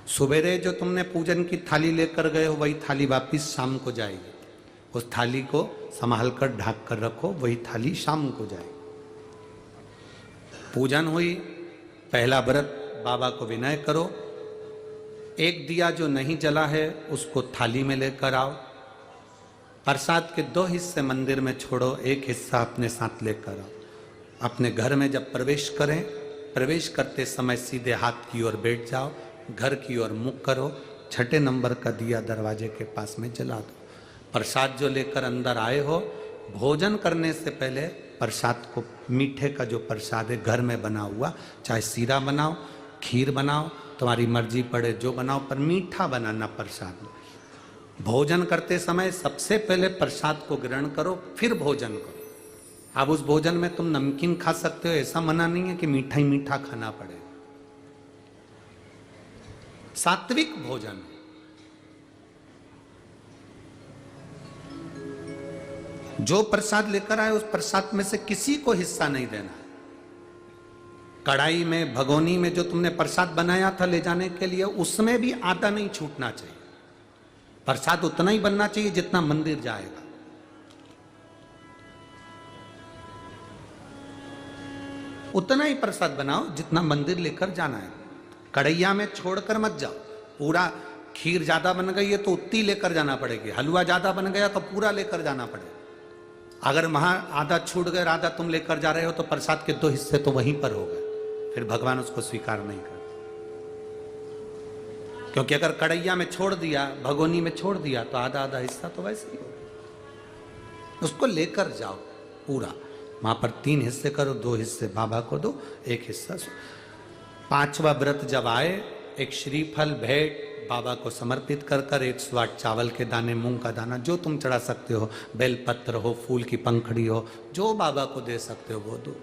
सवेरे जो तुमने पूजन की थाली लेकर गए हो वही थाली वापिस शाम को जाएगी। उस थाली को संभाल कर ढक कर रखो, वही थाली शाम को जाएगी। पूजन हुई, पहला व्रत बाबा को विनय करो। 1 दिया जो नहीं जला है उसको थाली में लेकर आओ। प्रसाद के 2 हिस्से मंदिर में छोड़ो, 1 हिस्सा अपने साथ लेकर आओ। अपने घर में जब प्रवेश करें, प्रवेश करते समय सीधे हाथ की ओर बैठ जाओ, घर की ओर मुख करो, 6ठे नंबर का दिया दरवाजे के पास में जला दो। प्रसाद जो लेकर अंदर आए हो, भोजन करने से पहले प्रसाद को, मीठे का जो प्रसाद है घर में बना हुआ, चाहे सीरा बनाओ, खीर बनाओ, तुम्हारी मर्जी पड़े जो बनाओ, पर मीठा बनाना प्रसाद। भोजन करते समय सबसे पहले प्रसाद को ग्रहण करो, फिर भोजन करो। अब उस भोजन में तुम नमकीन खा सकते हो, ऐसा मना नहीं है कि मीठा ही मीठा खाना पड़े। सात्विक भोजन। जो प्रसाद लेकर आए उस प्रसाद में से किसी को हिस्सा नहीं देना। कढ़ाई में, भगोनी में जो तुमने प्रसाद बनाया था ले जाने के लिए, उसमें भी आधा नहीं छूटना चाहिए। प्रसाद उतना ही बनना चाहिए जितना मंदिर जाएगा। उतना ही प्रसाद बनाओ जितना मंदिर लेकर जाना है। कढ़ैया में छोड़कर मत जाओ। पूरा खीर ज्यादा बन गई है तो उतनी लेकर जाना पड़ेगी, हलवा ज्यादा बन गया तो पूरा लेकर जाना पड़ेगा। अगर वहां आधा छूट गए, आधा तुम लेकर जा रहे हो, तो प्रसाद के 2 हिस्से तो वहीं पर हो गए, फिर भगवान उसको स्वीकार नहीं करते। क्योंकि अगर कढ़ैया में छोड़ दिया, भगोनी में छोड़ दिया, तो आधा आधा हिस्सा तो वैसे ही होगा। उसको लेकर जाओ पूरा। वहां पर 3 हिस्से करो, 2 हिस्से बाबा को दो, 1 हिस्सा। 5वां व्रत जब आए, एक श्रीफल भेंट बाबा को समर्पित कर कर 108 चावल के दाने, मूंग का दाना, जो तुम चढ़ा सकते हो, बेलपत्र हो, फूल की पंखड़ी हो, जो बाबा को दे सकते हो वो दो।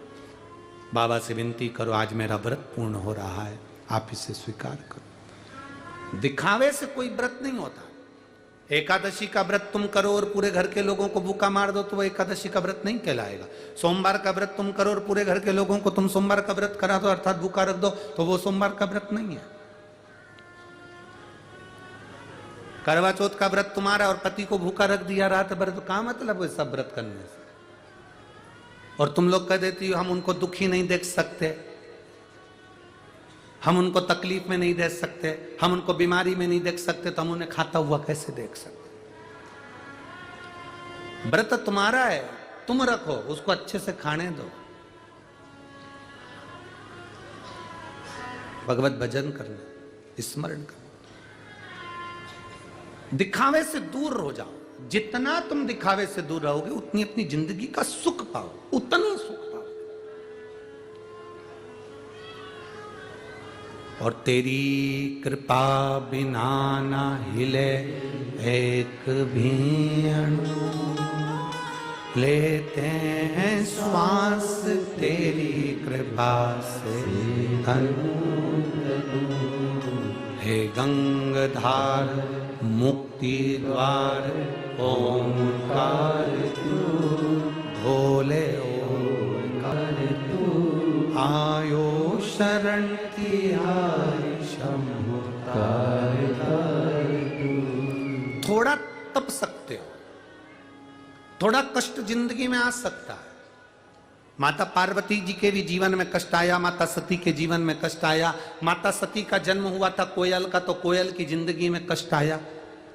बाबा से विनती करो, आज मेरा व्रत पूर्ण हो रहा है, आप इसे स्वीकार करो। दिखावे से कोई व्रत नहीं होता। एकादशी का व्रत तुम करो और पूरे घर के लोगों को भूखा मार दो तो वो एकादशी का व्रत नहीं कहलाएगा। सोमवार का व्रत तुम करो और पूरे घर के लोगों को तुम सोमवार का व्रत करा दो, अर्थात भूखा रख दो, तो वो सोमवार का व्रत नहीं है। करवा चौथ का व्रत तुम्हारा और पति को भूखा रख दिया रात भर, तो क्या मतलब है सब व्रत करने से? और तुम लोग कह देती हो हम उनको दुखी नहीं देख सकते, हम उनको तकलीफ में नहीं देख सकते, हम उनको बीमारी में नहीं देख सकते, तो हम उन्हें खाता हुआ कैसे देख सकते? व्रत तुम्हारा है, तुम रखो, उसको अच्छे से खाने दो। भगवत भजन करना, स्मरण करना, दिखावे से दूर हो जाओ। जितना तुम दिखावे से दूर रहोगे उतनी अपनी जिंदगी का सुख पाओ, उतना सुख पाओ। और तेरी कृपा बिना ना हिले एक भी अणु, लेते हैं श्वास तेरी कृपा से अनु। हे गंगाधार मुक्ति द्वार ओंकार तू, भोले ओंकार तू, आयो शरण तिहारी शंभुकार तू। थोड़ा तप सकते हो, थोड़ा कष्ट जिंदगी में आ सकता है। माता पार्वती जी के भी जीवन में कष्ट आया, माता सती के जीवन में कष्ट आया। माता सती का जन्म हुआ था कोयल का, तो कोयल की जिंदगी में कष्ट आया।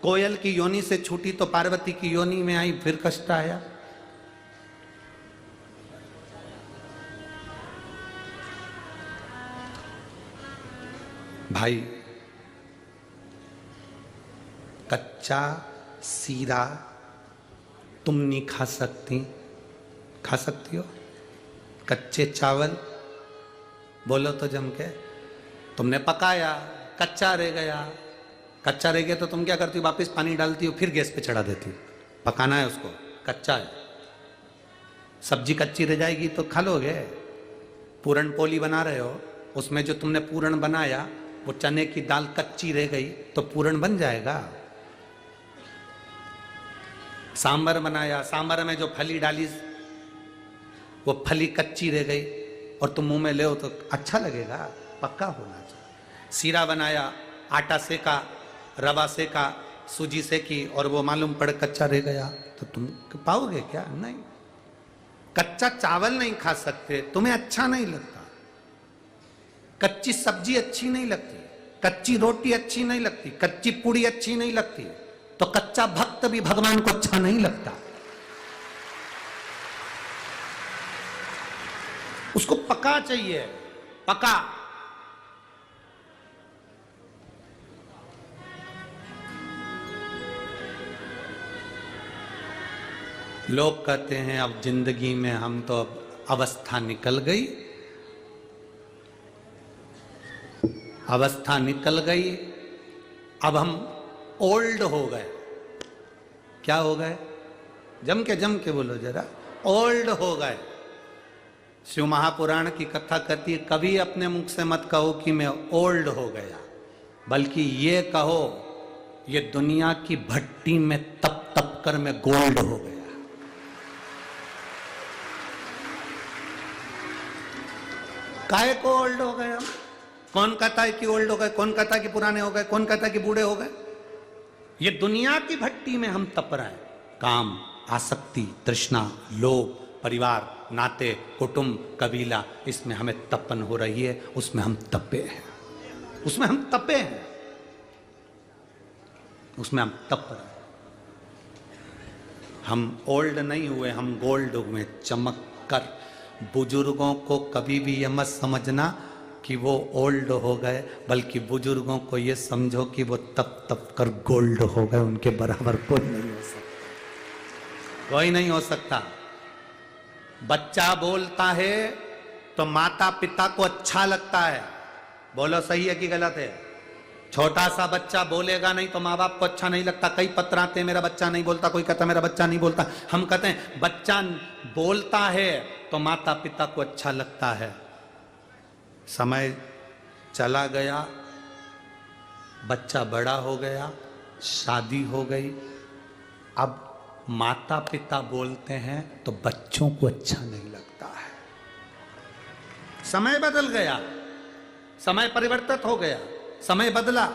कोयल की योनि से छूटी तो पार्वती की योनि में आई, फिर कष्ट आया। भाई, कच्चा सीरा तुम नहीं खा सकती, खा सकती हो? कच्चे चावल बोलो तो जम के, तुमने पकाया, कच्चा रह गया। कच्चा रह गया तो तुम क्या करती हो? वापस पानी डालती हो, फिर गैस पे चढ़ा देती हो। पकाना है उसको, कच्चा है। सब्जी कच्ची रह जाएगी तो खा लोगे। पूरन पोली बना रहे हो, उसमें जो तुमने पूरन बनाया वो चने की दाल कच्ची रह गई तो पूरन बन जाएगा। सांबर बनाया, सांबर में जो फली डाली वो फली कच्ची रह गई और तुम मुंह में ले तो अच्छा लगेगा? पक्का होना चाहिए। सीरा बनाया, आटा सेका, रवा सेका, सूजी सेकी और वो मालूम पड़ कच्चा रह गया तो तुम पाओगे क्या? नहीं। कच्चा चावल नहीं खा सकते, तुम्हें अच्छा नहीं लगता। कच्ची सब्जी अच्छी नहीं लगती, कच्ची रोटी अच्छी नहीं लगती, कच्ची पूड़ी अच्छी नहीं लगती, तो कच्चा भक्त भी भगवान को अच्छा नहीं लगता। उसको पका चाहिए, पका। लोग कहते हैं अब जिंदगी में हम तो अब अवस्था निकल गई, अवस्था निकल गई, अब हम ओल्ड हो गए। क्या हो गए? जम के बोलो जरा। ओल्ड हो गए। शिव महापुराण की कथा कहती है, कभी अपने मुख से मत कहो कि मैं ओल्ड हो गया, बल्कि ये कहो ये दुनिया की भट्टी में तप तप कर मैं गोल्ड हो गया। काहे को ओल्ड हो गए हम? कौन कहता है कि ओल्ड हो गए? कौन कहता है कि पुराने हो गए? कौन कहता है कि बूढ़े हो गए? ये दुनिया की भट्टी में हम तप रहे हैं। काम, आसक्ति, तृष्णा, लोभ, परिवार, नाते, कुटुंब, कबीला, इसमें हमें तपन हो रही है, उसमें हम तपे हैं, उसमें हम तपे हैं, उसमें हम तप रहे हैं। हम ओल्ड नहीं हुए, हम गोल्ड हुए, चमक कर। बुजुर्गों को कभी भी यह मत समझना कि वो ओल्ड हो गए, बल्कि बुजुर्गों को ये समझो कि वो तप तप कर गोल्ड हो गए। उनके बराबर कोई नहीं हो सकता, कोई नहीं हो सकता। बच्चा बोलता है तो माता पिता को अच्छा लगता है। बोलो सही है कि गलत है? छोटा सा बच्चा बोलेगा नहीं तो माँ बाप को अच्छा नहीं लगता। कई पत्र आते हैं मेरा बच्चा नहीं बोलता, कोई कहता मेरा बच्चा नहीं बोलता। हम कहते हैं बच्चा बोलता है तो माता पिता को अच्छा लगता है। समय चला गया, बच्चा बड़ा हो गया, शादी हो गई, अब माता पिता बोलते हैं तो बच्चों को अच्छा नहीं लगता है। समय बदल गया, समय परिवर्तित हो गया, समय बदला।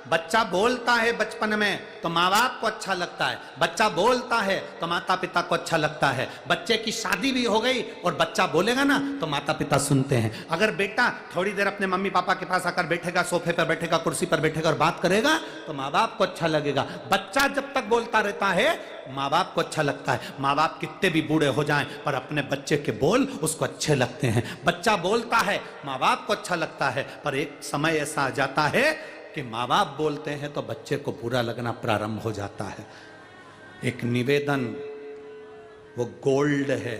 बच्चा बोलता है बचपन में तो माँ बाप को अच्छा लगता है, बच्चा बोलता है तो माता पिता को अच्छा लगता है। बच्चे की शादी भी हो गई और बच्चा बोलेगा ना तो माता पिता सुनते हैं। अगर बेटा थोड़ी देर अपने मम्मी पापा के पास आकर बैठेगा, सोफे पर बैठेगा, कुर्सी पर बैठेगा और बात करेगा तो माँ बाप को अच्छा लगेगा। बच्चा जब तक बोलता रहता है माँ बाप को अच्छा लगता है। माँ बाप कितने भी बूढ़े हो जाएं पर अपने बच्चे के बोल उसको अच्छे लगते हैं। बच्चा बोलता है, माँ बाप को अच्छा लगता है, पर एक समय ऐसा आ जाता है कि माँ बाप बोलते हैं तो बच्चे को बुरा लगना प्रारंभ हो जाता है। एक निवेदन, वो गोल्ड है,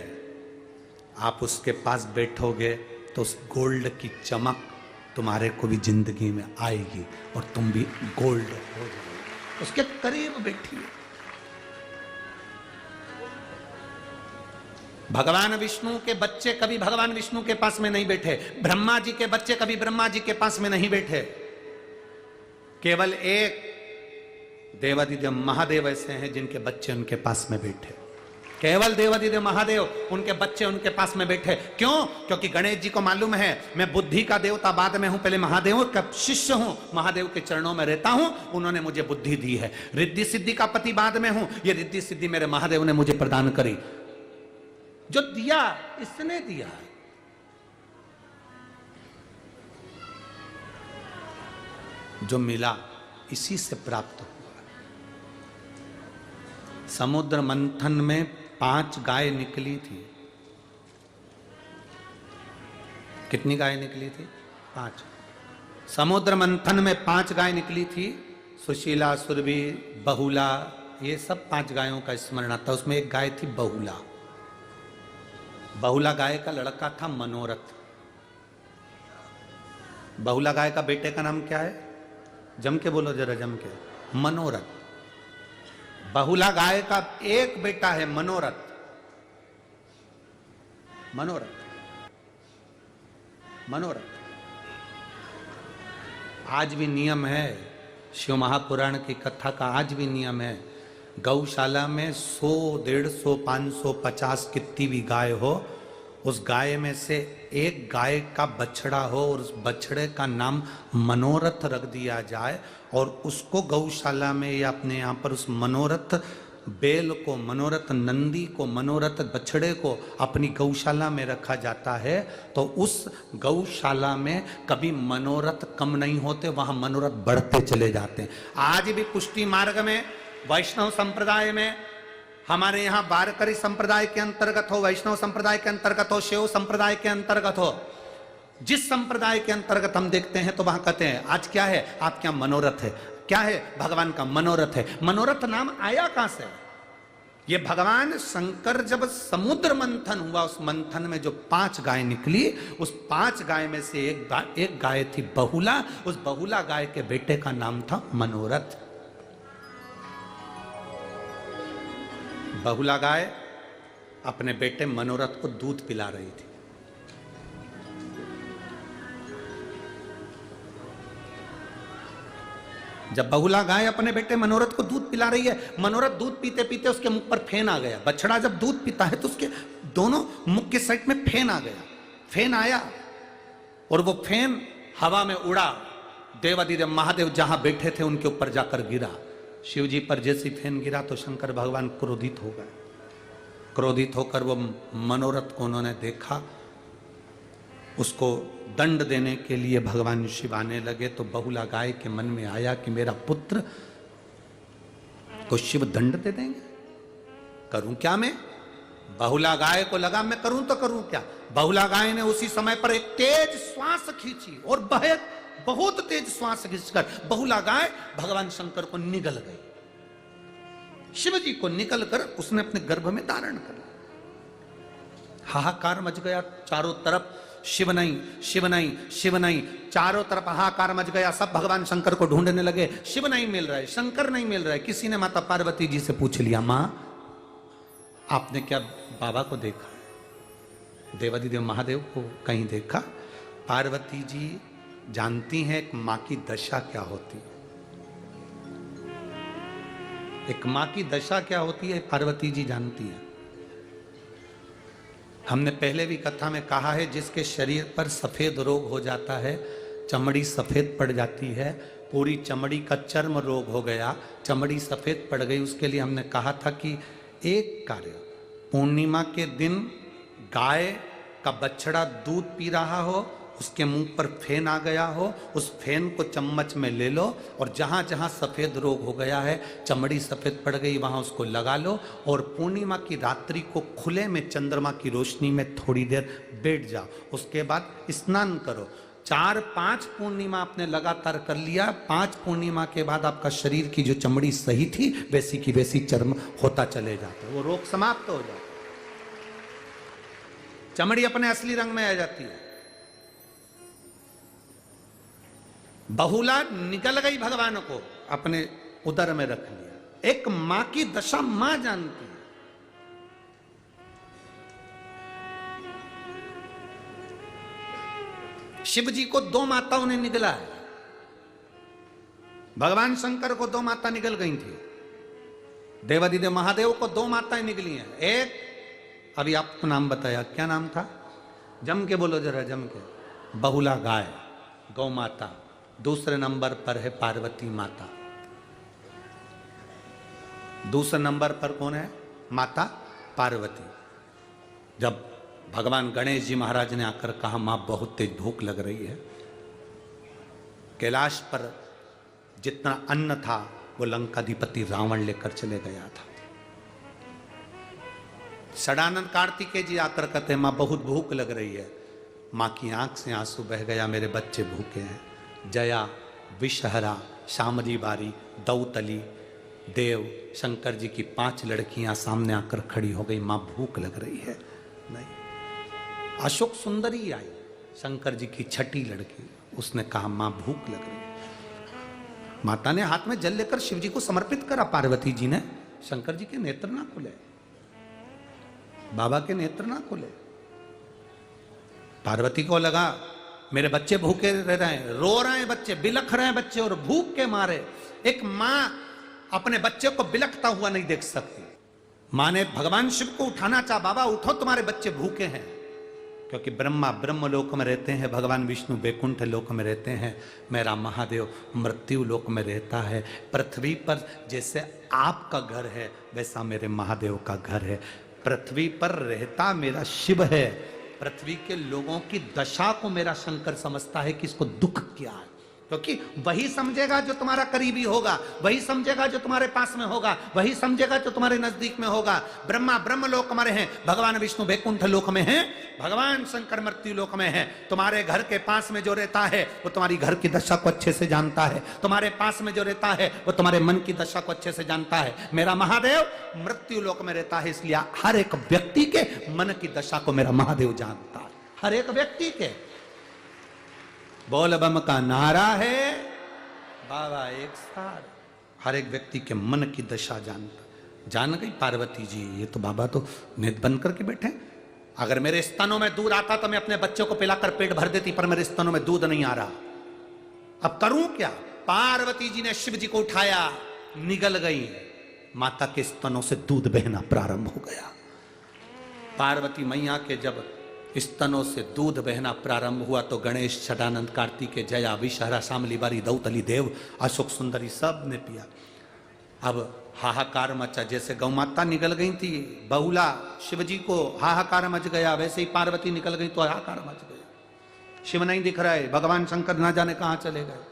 आप उसके पास बैठोगे तो उस गोल्ड की चमक तुम्हारे को भी जिंदगी में आएगी और तुम भी गोल्ड हो जाओगे। उसके करीब बैठिए। भगवान विष्णु के बच्चे कभी भगवान विष्णु के पास में नहीं बैठे, ब्रह्मा जी के बच्चे कभी ब्रह्मा जी के पास में नहीं बैठे। केवल एक देवादिदेव महादेव ऐसे हैं जिनके बच्चे उनके पास में बैठे। केवल देवादिदेव महादेव उनके बच्चे उनके पास में बैठे। क्यों? क्योंकि गणेश जी को मालूम है मैं बुद्धि का देवता बाद में हूं, पहले महादेव का शिष्य हूं, महादेव के चरणों में रहता हूं, उन्होंने मुझे बुद्धि दी है। रिद्धि सिद्धि का पति बाद में हूं, ये रिद्धि सिद्धि मेरे महादेव ने मुझे प्रदान करी। जो दिया इसने दिया। जो मिला इसी से प्राप्त हुआ। समुद्र मंथन में 5 गाय निकली थी। कितनी गाय निकली थी? 5। समुद्र मंथन में 5 गाय निकली थी। सुशीला, सुरभि, बहुला, ये सब 5 गायों का स्मरण आता। उसमें एक गाय थी बहुला। बहुला गाय का लड़का था मनोरथ। बहुला गाय का बेटे का नाम क्या है? जम के बोलो जरा, जम के। मनोरथ। बहुला गाय का एक बेटा है मनोरथ। मनोरथ, मनोरथ। आज भी नियम है, शिव महापुराण की कथा का आज भी नियम है, गौशाला में 100, 150, 500, 50 कितनी भी गाय हो, उस गाय में से एक गाय का बछड़ा हो और उस बछड़े का नाम मनोरथ रख दिया जाए और उसको गौशाला में या अपने यहाँ पर उस मनोरथ बैल को, मनोरथ नंदी को, मनोरथ बछड़े को अपनी गौशाला में रखा जाता है, तो उस गौशाला में कभी मनोरथ कम नहीं होते, वहां मनोरथ बढ़ते चले जाते हैं। आज भी पुष्टि मार्ग में, वैष्णव संप्रदाय में, हमारे यहाँ वारकरी संप्रदाय के अंतर्गत हो, वैष्णव संप्रदाय के अंतर्गत हो, शैव संप्रदाय के अंतर्गत हो, जिस संप्रदाय के अंतर्गत हम देखते हैं तो वहां कहते हैं आज क्या है? आपके यहाँ मनोरथ है। क्या है? भगवान का मनोरथ है। मनोरथ नाम आया कहां से? ये भगवान शंकर जब समुद्र मंथन हुआ, उस मंथन में जो 5 गाय निकली, उस 5 गाय में से एक गाय थी बहुला। उस बहुला गाय के बेटे का नाम था मनोरथ। बहुला गाय अपने बेटे मनोरथ को दूध पिला रही थी। जब बहुला गाय अपने बेटे मनोरथ को दूध पिला रही है, मनोरथ दूध पीते पीते उसके मुख पर फेन आ गया। बछड़ा जब दूध पीता है तो उसके दोनों मुख के साइड में फेन आ गया। फेन आया और वो फेन हवा में उड़ा, देवादिदेव महादेव जहां बैठे थे उनके ऊपर जाकर गिरा। शिव जी पर जैसी फेन गिरा तो शंकर भगवान क्रोधित हो गए। क्रोधित होकर वो मनोरथ को उन्होंने देखा, उसको दंड देने के लिए भगवान शिव आने लगे। तो बहुला गाय के मन में आया कि मेरा पुत्र को शिव दंड दे देंगे, करूं क्या मैं? बहुला गाय को लगा मैं करूं तो करूं क्या। बहुला गाय ने उसी समय पर एक तेज श्वास खींची और बहुत तेज श्वास खींचकर बहुला गाय भगवान शंकर को निगल गई। शिव जी को निकल कर उसने अपने गर्भ में धारण कर लिया। हाहाकार मच गया चारों तरफ, शिव नहीं, शिव नहीं, शिव नहीं, चारों तरफ हाहाकार मच गया। सब भगवान शंकर को ढूंढने लगे, शिव नहीं मिल रहा है, शंकर नहीं मिल रहा है। किसी ने माता पार्वती जी से पूछ लिया, मां आपने क्या बाबा को देखा? देवादिदेव महादेव को कहीं देखा? पार्वती जी जानती हैं एक मां की दशा क्या होती है। एक मां की दशा क्या होती है पार्वती जी जानती है। हमने पहले भी कथा में कहा है, जिसके शरीर पर सफेद रोग हो जाता है, चमड़ी सफेद पड़ जाती है, पूरी चमड़ी का चर्म रोग हो गया, चमड़ी सफेद पड़ गई, उसके लिए हमने कहा था कि एक कार्य, पूर्णिमा के दिन गाय का बछड़ा दूध पी रहा हो, उसके मुंह पर फेन आ गया हो, उस फेन को चम्मच में ले लो और जहां जहां सफेद रोग हो गया है, चमड़ी सफेद पड़ गई, वहां उसको लगा लो और पूर्णिमा की रात्रि को खुले में चंद्रमा की रोशनी में थोड़ी देर बैठ जाओ। उसके बाद स्नान करो। 4-5 पूर्णिमा आपने लगातार कर लिया, 5 पूर्णिमा के बाद आपका शरीर की जो चमड़ी सही थी वैसी की वैसी चर्म होता चले जाता है, वो रोग समाप्त हो जाता, चमड़ी अपने असली रंग में आ जाती है। बहुला निकल गई भगवान को अपने उदर में रख लिया। एक मां की दशा मां जानती है। शिव जी को दो माताओं ने निगला है। भगवान शंकर को दो माता निकल गई थी। देवादिदेव महादेव को दो माताएं निकली हैं। एक अभी आपको नाम बताया, क्या नाम था? जम के बोलो जरा, जम के। बहुला गाय, गौ माता। दूसरे नंबर पर है पार्वती माता। दूसरे नंबर पर कौन है? माता पार्वती। जब भगवान गणेश जी महाराज ने आकर कहा मां बहुत तेज भूख लग रही है, कैलाश पर जितना अन्न था वो लंकाधिपति रावण लेकर चले गया था। षडानंद कार्तिकेय जी आकर कहते हैं मां बहुत भूख लग रही है। मां की आंख से आंसू बह गया, मेरे बच्चे भूखे हैं। जया, विषहरा, शामली बारी, दौतली, देव, शंकर जी की 5 लड़कियां सामने आकर खड़ी हो गई। मां भूख लग रही है। नहीं, अशोक सुंदरी आई, शंकर जी की 6ठी लड़की। उसने कहा मां भूख लग रही है। माता ने हाथ में जल लेकर शिव जी को समर्पित करा। पार्वती जी ने, शंकर जी के नेत्र ना खुले, बाबा के नेत्र ना खुले। पार्वती को लगा मेरे बच्चे भूखे रह रहे हैं, रो रहे हैं बच्चे, बिलख रहे हैं बच्चे, और भूख के मारे एक मां अपने बच्चे को बिलखता हुआ नहीं देख सकती। मां ने भगवान शिव को उठाना चाहा, बाबा उठो तुम्हारे बच्चे भूखे हैं। क्योंकि ब्रह्मा ब्रह्म लोक में रहते हैं, भगवान विष्णु वैकुंठ लोक में रहते हैं, मेरा महादेव मृत्यु लोक में रहता है। पृथ्वी पर जैसे आपका घर है वैसा मेरे महादेव का घर है। पृथ्वी पर रहता मेरा शिव है। पृथ्वी के लोगों की दशा को मेरा शंकर समझता है कि इसको दुख क्या है। क्योंकि वही समझेगा जो तुम्हारा करीबी होगा, वही समझेगा जो तुम्हारे पास में होगा, वही समझेगा जो तुम्हारे नजदीक में होगा। ब्रह्मा ब्रह्म लोक में हैं, भगवान विष्णु वैकुंठ लोक में हैं, भगवान शंकर मृत्यु लोक में हैं। तुम्हारे घर के पास में जो रहता है वो तुम्हारी घर की दशा को अच्छे से जानता है। तुम्हारे पास में जो रहता है वो तुम्हारे मन की दशा को अच्छे से जानता है। मेरा महादेव मृत्यु लोक में रहता है, इसलिए हर एक व्यक्ति के मन की दशा को मेरा महादेव जानता है। हर एक व्यक्ति के। बोल बम का नारा है, बाबा एक सार। हर एक व्यक्ति के मन की दशा जानता। जान गई पार्वती जी, ये तो बाबा तो नित बन करके बैठे। अगर मेरे स्तनों में दूध आता तो मैं अपने बच्चों को पिलाकर पेट भर देती, पर मेरे स्तनों में दूध नहीं आ रहा। अब करूं क्या? पार्वती जी ने शिव जी को उठाया, निगल गई। माता के स्तनों से दूध बहना प्रारंभ हो गया। पार्वती मैया के जब स्तनों से दूध बहना प्रारंभ हुआ तो गणेश, षडानंद कार्तिकेय, जया, विषहरा, शामली बारी, दौतली, देव, अशोक सुंदरी सब ने पिया। अब हाहाकार मचा। जैसे गौ माता निकल गई थी, बहुला शिवजी को हाहाकार मच गया, वैसे ही पार्वती निकल गई तो हाहाकार मच गया। शिव नहीं दिख रहा है, भगवान शंकर ना जाने कहां चले गए।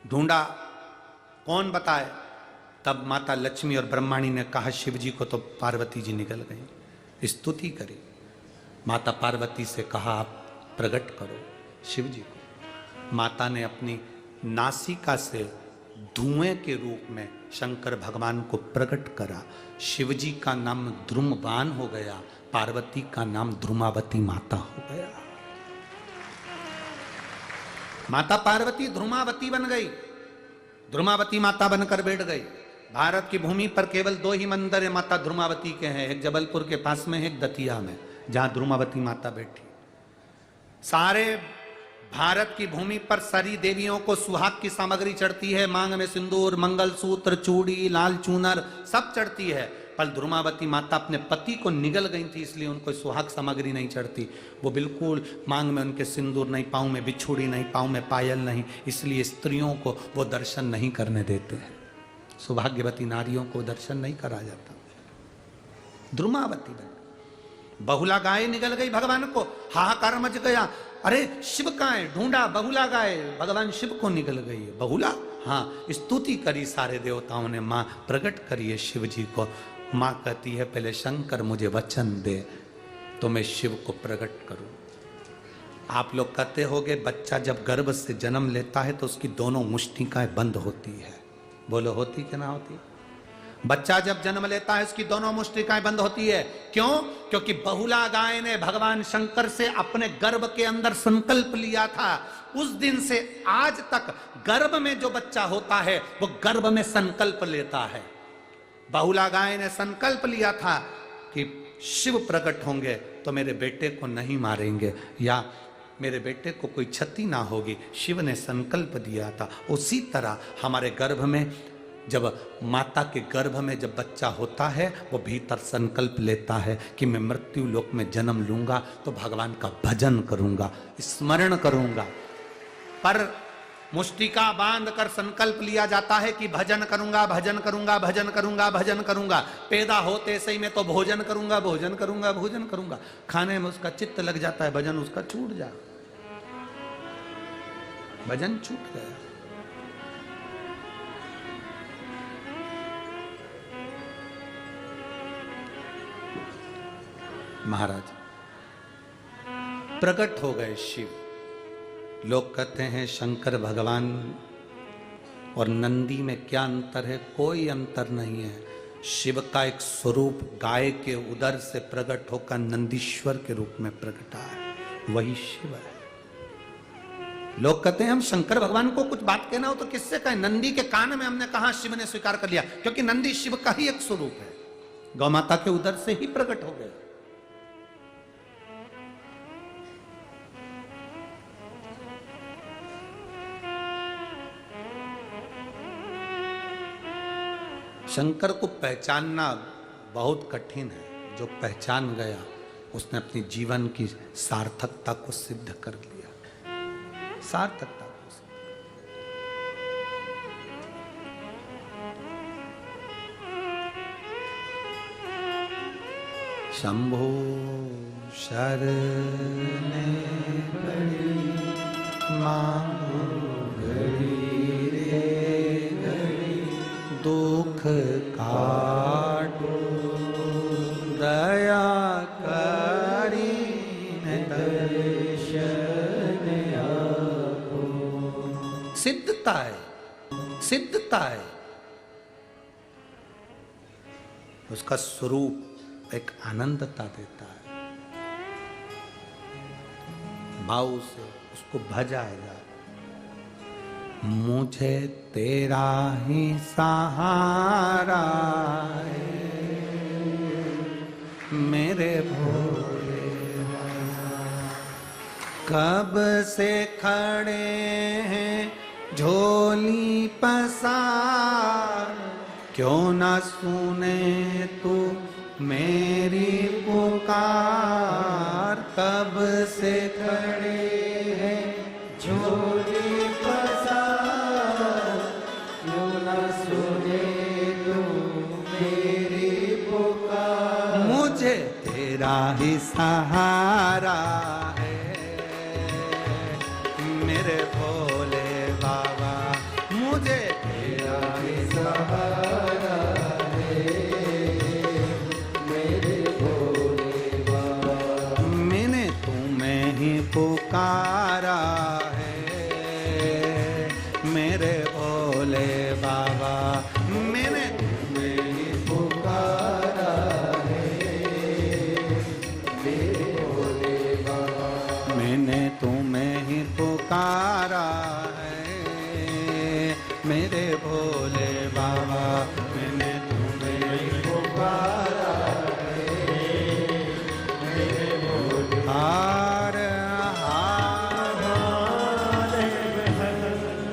ढूंढा, कौन बताए? तब माता लक्ष्मी और ब्रह्माणी ने कहा शिव जी को तो पार्वती जी निकल गई। स्तुति करी। माता पार्वती से कहा आप प्रकट करो शिव जी को। माता ने अपनी नासिका से धुएं के रूप में शंकर भगवान को प्रकट करा। शिव जी का नाम ध्रुमवान हो गया, पार्वती का नाम ध्रुमावती माता हो गया। माता पार्वती ध्रुमावती बन गई, ध्रुमावती माता बनकर बैठ गई। भारत की भूमि पर केवल 2 ही मंदिर है माता ध्रुमावती के हैं, एक जबलपुर के पास में, एक दतिया में, जहां ध्रुमावती माता बैठी। सारे भारत की भूमि पर सारी देवियों को सुहाग की सामग्री चढ़ती है, मांग में सिंदूर, मंगलसूत्र, चूड़ी, लाल चूनर सब चढ़ती है। पर ध्रुमावती माता अपने पति को निगल गई थी, इसलिए उनको सुहाग सामग्री नहीं चढ़ती। वो बिल्कुल मांग में उनके सिंदूर नहीं, पाँव में बिछुड़ी नहीं, पाँव में पायल नहीं, इसलिए स्त्रियों को वो दर्शन नहीं करने देते हैं। सौभाग्यवती नारियों को दर्शन नहीं करा जाता। ध्रुमावती बन बहुला गाय निकल गई भगवान को, हाहाकार मच गया। अरे शिव कहाँ है? ढूंढा, बहुला गाय भगवान शिव को निकल गई है। बहुला, हाँ, स्तुति करी सारे देवताओं ने, माँ प्रकट करिए शिव जी को। माँ कहती है पहले शंकर मुझे वचन दे तो मैं शिव को प्रकट करूं। आप लोग कहते होगे बच्चा जब गर्भ से जन्म लेता है तो उसकी दोनों मुष्टिकाएं बंद होती है। बोलो होती कि ना होती? बच्चा जब जन्म लेता है उसकी दोनों मुष्टिकाएं बंद होती है। क्यों? क्योंकि बहुला गाय ने भगवान शंकर से अपने गर्भ के अंदर संकल्प लिया था। उस दिन से आज तक गर्भ में जो बच्चा होता है वो गर्भ में संकल्प लेता है। बहुला गाय ने संकल्प लिया था कि शिव प्रकट होंगे तो मेरे बेटे को नहीं मारेंगे या मेरे बेटे को कोई क्षति ना होगी। शिव ने संकल्प दिया था। उसी तरह हमारे गर्भ में, जब माता के गर्भ में जब बच्चा होता है, वो भीतर संकल्प लेता है कि मैं मृत्यु लोक में जन्म लूंगा तो भगवान का भजन करूंगा, स्मरण करूंगा। पर मुष्टिका बांध कर संकल्प लिया जाता है कि भजन करूंगा, भजन करूंगा, भजन करूंगा, भजन करूंगा। पैदा होते से ही मैं तो भोजन करूंगा, भोजन करूंगा, भोजन करूंगा। खाने में उसका चित्त लग जाता है, भजन उसका छूट जा, भजन छूट गया। महाराज प्रकट हो गए शिव। लोग कहते हैं शंकर भगवान और नंदी में क्या अंतर है? कोई अंतर नहीं है। शिव का एक स्वरूप गाय के उदर से प्रकट होकर नंदीश्वर के रूप में प्रकटा है, वही शिव है। लोग कहते हैं हम शंकर भगवान को कुछ बात कहना हो तो किससे कहें? नंदी के कान में हमने कहा, शिव ने स्वीकार कर लिया, क्योंकि नंदी शिव का ही एक स्वरूप है, गौ माता के उदर से ही प्रकट हो गए। शंकर को पहचानना बहुत कठिन है। जो पहचान गया उसने अपनी जीवन की सार्थकता को सिद्ध कर लिया। सार्थकता को शंभो शरणे बड़ी मांगो घड़ी रे घड़ी, दुख काटो दया करी दर्शन आपो। सिद्धता है, सिद्धता है। उसका स्वरूप एक आनंदता देता है। भाव से उसको भजाएगा। मुझे तेरा ही सहारा है मेरे भोले, कब से खड़े हैं झोली पसार, क्यों ना सुने तू मेरी पुकार। कब से खड़े हैं झोली पसार, क्यों ना सुने तू मेरी पुकार। मुझे तेरा ही सहारा है मेरे भोले बाबा, मुझे तेरा ही सहारा है मेरे भोले बाबा। मैंने तुम्हें ही पुकारा है